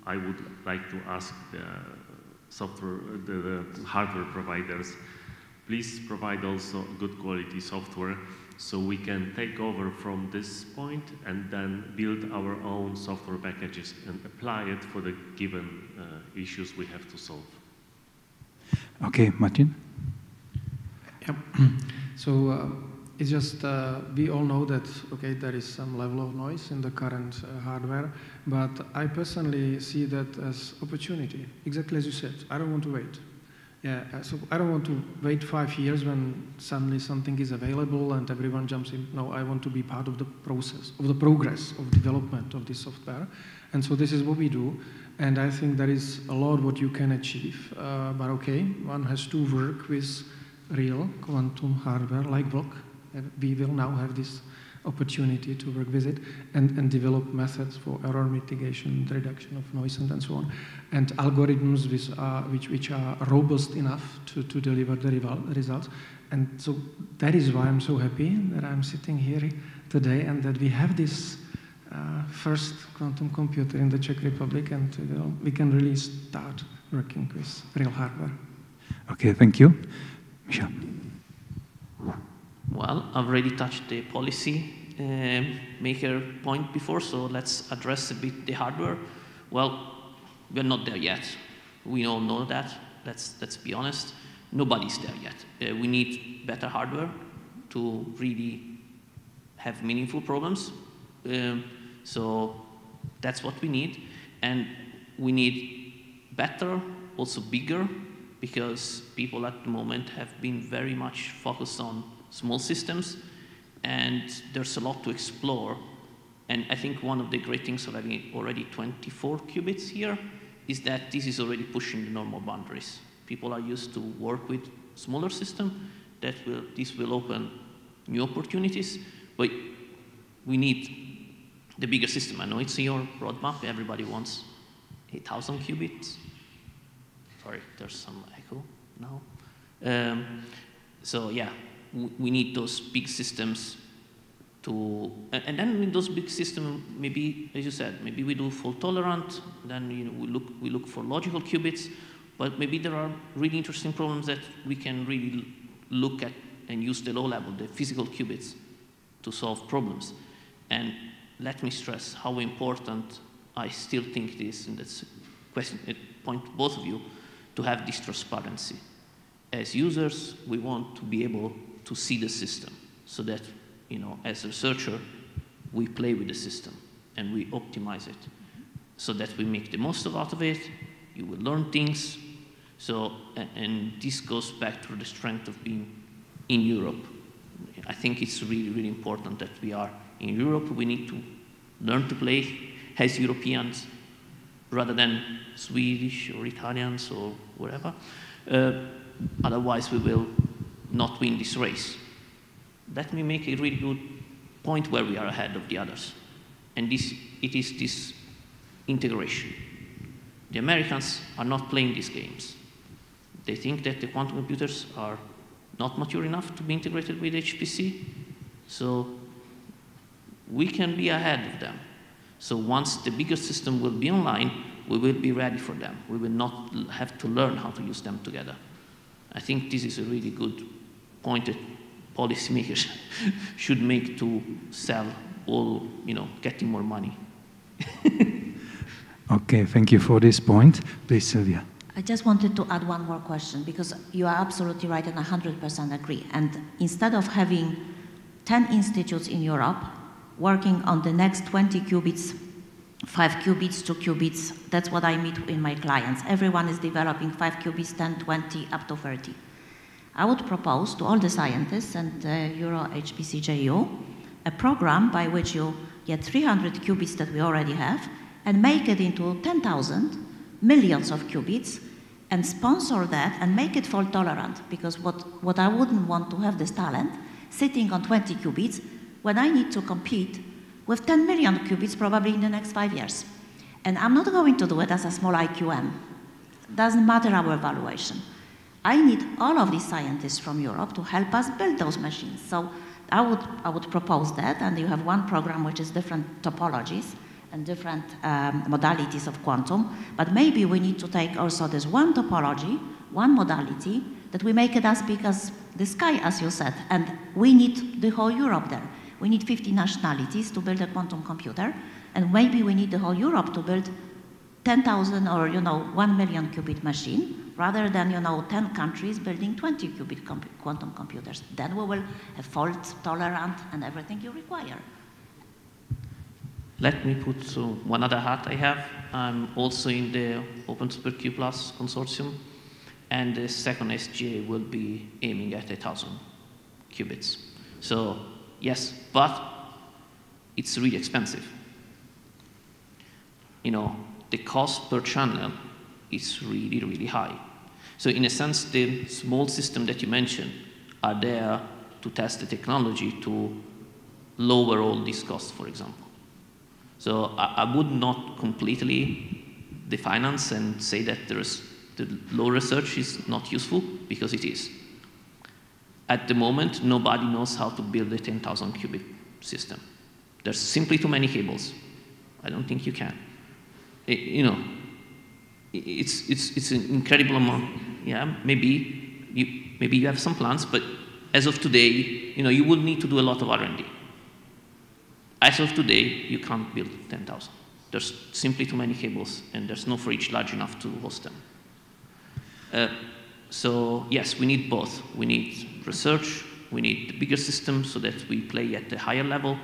I would like to ask the hardware providers, please provide also good quality software, so we can take over from this point and then build our own software packages and apply it for the given issues we have to solve. Okay, Martin? Yep. So it's just, we all know that, okay, there is some level of noise in the current hardware, but I personally see that as opportunity, exactly as you said. I don't want to wait. Yeah, so I don't want to wait 5 years when suddenly something is available and everyone jumps in. No, I want to be part of the process, of the progress of development of this software. And so this is what we do. And I think there is a lot what you can achieve. But okay, one has to work with real quantum hardware like VLQ. We will now have this opportunity to work with it and develop methods for error mitigation, reduction of noise, and so on, and algorithms which are robust enough to deliver the results. And so that is why I'm so happy that I'm sitting here today and that we have this first quantum computer in the Czech Republic, and we can really start working with real hardware. Okay, thank you. Michel. Well, I've already touched the policy maker point before, so let's address a bit the hardware. Well, we're not there yet. We all know that. Let's be honest. Nobody's there yet. We need better hardware to really have meaningful problems. So that's what we need. And we need better, also bigger, because people at the moment have been very much focused on small systems, and there's a lot to explore. And I think one of the great things of having already 24 qubits here is that this is already pushing the normal boundaries. People are used to work with smaller systems. This will open new opportunities, but we need the bigger system. I know it's in your roadmap. Everybody wants 8,000 qubits. Sorry, there's some echo now. So yeah, we need those big systems to, and then with those big systems, maybe, as you said, maybe we do fault tolerant, then we look for logical qubits, but maybe there are really interesting problems that we can really look at and use the low level, the physical qubits, to solve problems. And let me stress how important I still think it is, and that's a question, a point to both of you, to have this transparency. As users, we want to be able to see the system so that, as a researcher, we play with the system and we optimize it so that we make the most out of it. You will learn things. So, and this goes back to the strength of being in Europe. I think it's really, really important that we are in Europe. We need to learn to play as Europeans rather than Swedish or Italians or wherever. Otherwise, we will not win this race. Let me make a really good point where we are ahead of the others. And it is this integration. The Americans are not playing these games. They think that the quantum computers are not mature enough to be integrated with HPC, so we can be ahead of them. So once the bigger system will be online, we will be ready for them. We will not have to learn how to use them together. I think this is a really good point that policymakers should make to sell all, getting more money. Okay, thank you for this point. Please, Sylvia. I just wanted to add one more question, because you are absolutely right and 100% agree. And instead of having 10 institutes in Europe working on the next 20 qubits, 5 qubits, 2 qubits, that's what I meet in my clients. Everyone is developing 5 qubits, 10, 20, up to 30. I would propose to all the scientists and EuroHPC JU a program by which you get 300 qubits that we already have and make it into 10,000 millions of qubits and sponsor that and make it fault tolerant, because what I wouldn't want to have this talent sitting on 20 qubits when I need to compete with 10 million qubits probably in the next 5 years. And I'm not going to do it as a small IQM. Doesn't matter our evaluation. I need all of these scientists from Europe to help us build those machines. So I would propose that, and you have one program which is different topologies and different modalities of quantum, but maybe we need to take also this one topology, one modality, that we make it as big as the sky, as you said, and we need the whole Europe there. We need 50 nationalities to build a quantum computer, and maybe we need the whole Europe to build 10,000 or 1 million qubit machine, rather than 10 countries building 20 qubit quantum computers. Then we will have fault tolerant and everything you require. Let me put one other hat I have. I'm also in the Open SuperQ Plus consortium, and the second SGA will be aiming at 1,000 qubits. So yes, but it's really expensive. The cost per channel is really, really high. So in a sense, the small system that you mentioned are there to test the technology, to lower all these costs, for example. So I would not completely definance and say that the low research is not useful, because it is. At the moment, nobody knows how to build a 10,000 qubit system. There's simply too many cables. I don't think you can. It's an incredible amount. Yeah, maybe you have some plans, but as of today, you would need to do a lot of R&D. As of today, you can't build 10,000. There's simply too many cables, and there's no fridge large enough to host them. So yes, we need both. We need research, we need the bigger system so that we play at the higher level.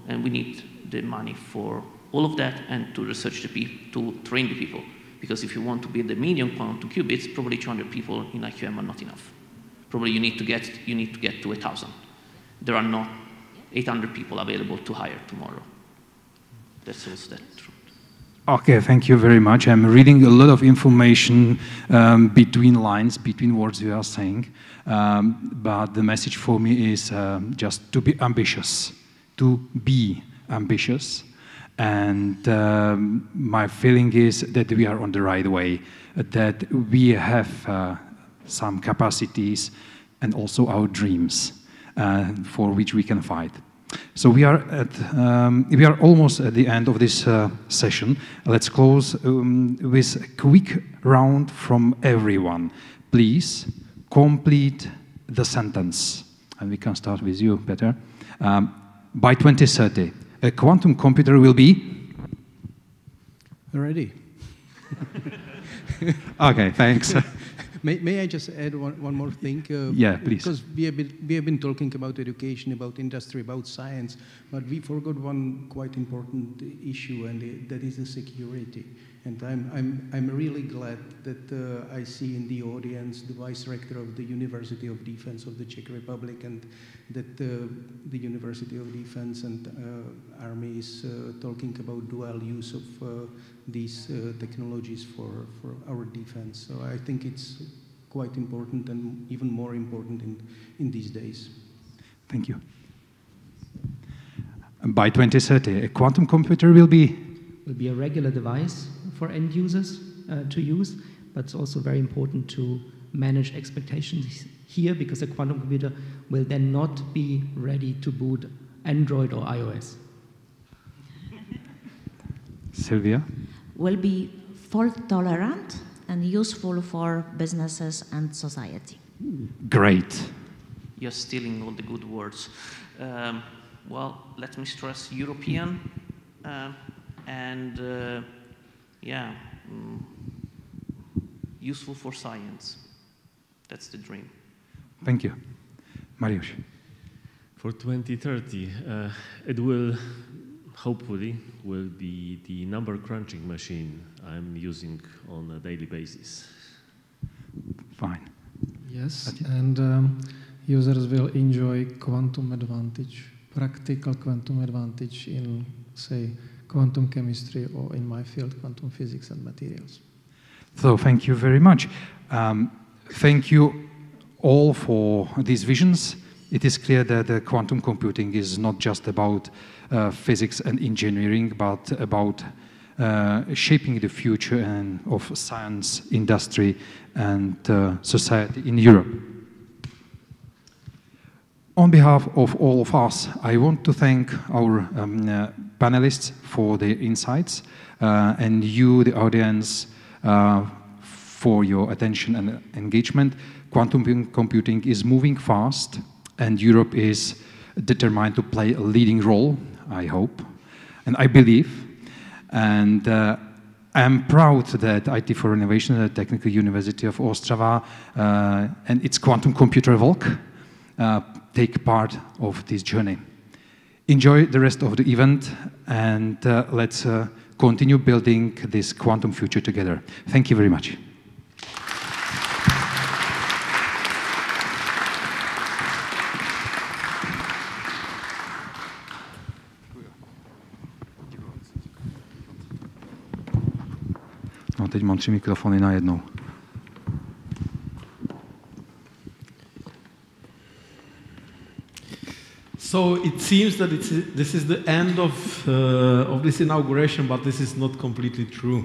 And we need the money for all of that, and to research the people, to train the people. Because if you want to build a million quantum qubits, probably 200 people in IQM are not enough. Probably you need to get to 1,000. There are not 800 people available to hire tomorrow. That's also that true. Okay, thank you very much. I'm reading a lot of information between lines, between words you are saying. But the message for me is just to be ambitious. To be ambitious. And my feeling is that we are on the right way, that we have some capacities and also our dreams for which we can fight. So we are almost at the end of this session. Let's close with a quick round from everyone. Please complete the sentence. And we can start with you, Peter. By 2030, a quantum computer will be? Ready. Okay, thanks. May I just add one more thing? Yeah, please. Because we have been talking about education, about industry, about science, but we forgot one quite important issue, and that is the security. And I'm really glad that I see in the audience the Vice Rector of the University of Defense of the Czech Republic, and that the University of Defense and Army is talking about dual use of these technologies for our defense. So I think it's quite important, and even more important in these days. Thank you. By 2030, a quantum computer will be a regular device for end users to use, but it's also very important to manage expectations here, because a quantum computer will then not be ready to boot Android or iOS. Sylvia? Will be fault tolerant and useful for businesses and society. Great. You're stealing all the good words. Well, let me stress European and useful for science. That's the dream. Thank you. Mariusz? For 2030, it will, hopefully, will be the number crunching machine I'm using on a daily basis. Fine. Yes, and users will enjoy quantum advantage, practical quantum advantage in, say, quantum chemistry, or in my field, quantum physics and materials. So thank you very much. Thank you all for these visions. It is clear that quantum computing is not just about physics and engineering, but about shaping the future of science, industry, and society in Europe. On behalf of all of us, I want to thank our panelists for their insights, and you, the audience, for your attention and engagement. Quantum computing is moving fast, and Europe is determined to play a leading role, I hope, and I believe. And I'm proud that IT for Innovation at the Technical University of Ostrava and its quantum computer VLQ take part of this journey. Enjoy the rest of the event, and let's continue building this quantum future together. Thank you very much. No, teď mám 3 mikrofony najednou. So it seems that this is the end of this inauguration, but this is not completely true.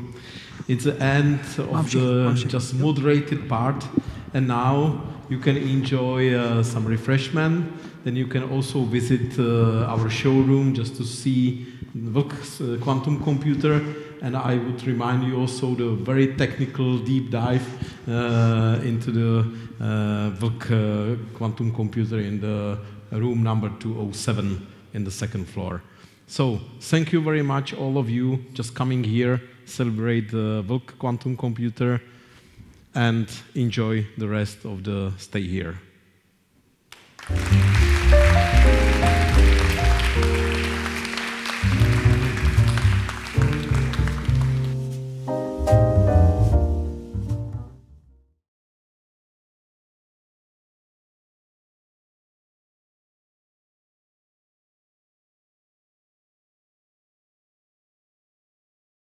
It's the end of the just moderated part, and now you can enjoy some refreshment. Then you can also visit our showroom just to see VLK's quantum computer. And I would remind you also the very technical deep dive into the VLK quantum computer in the room number 207 in the second floor. So thank you very much, all of you, just coming here, celebrate the VLK quantum computer, and enjoy the rest of the stay here.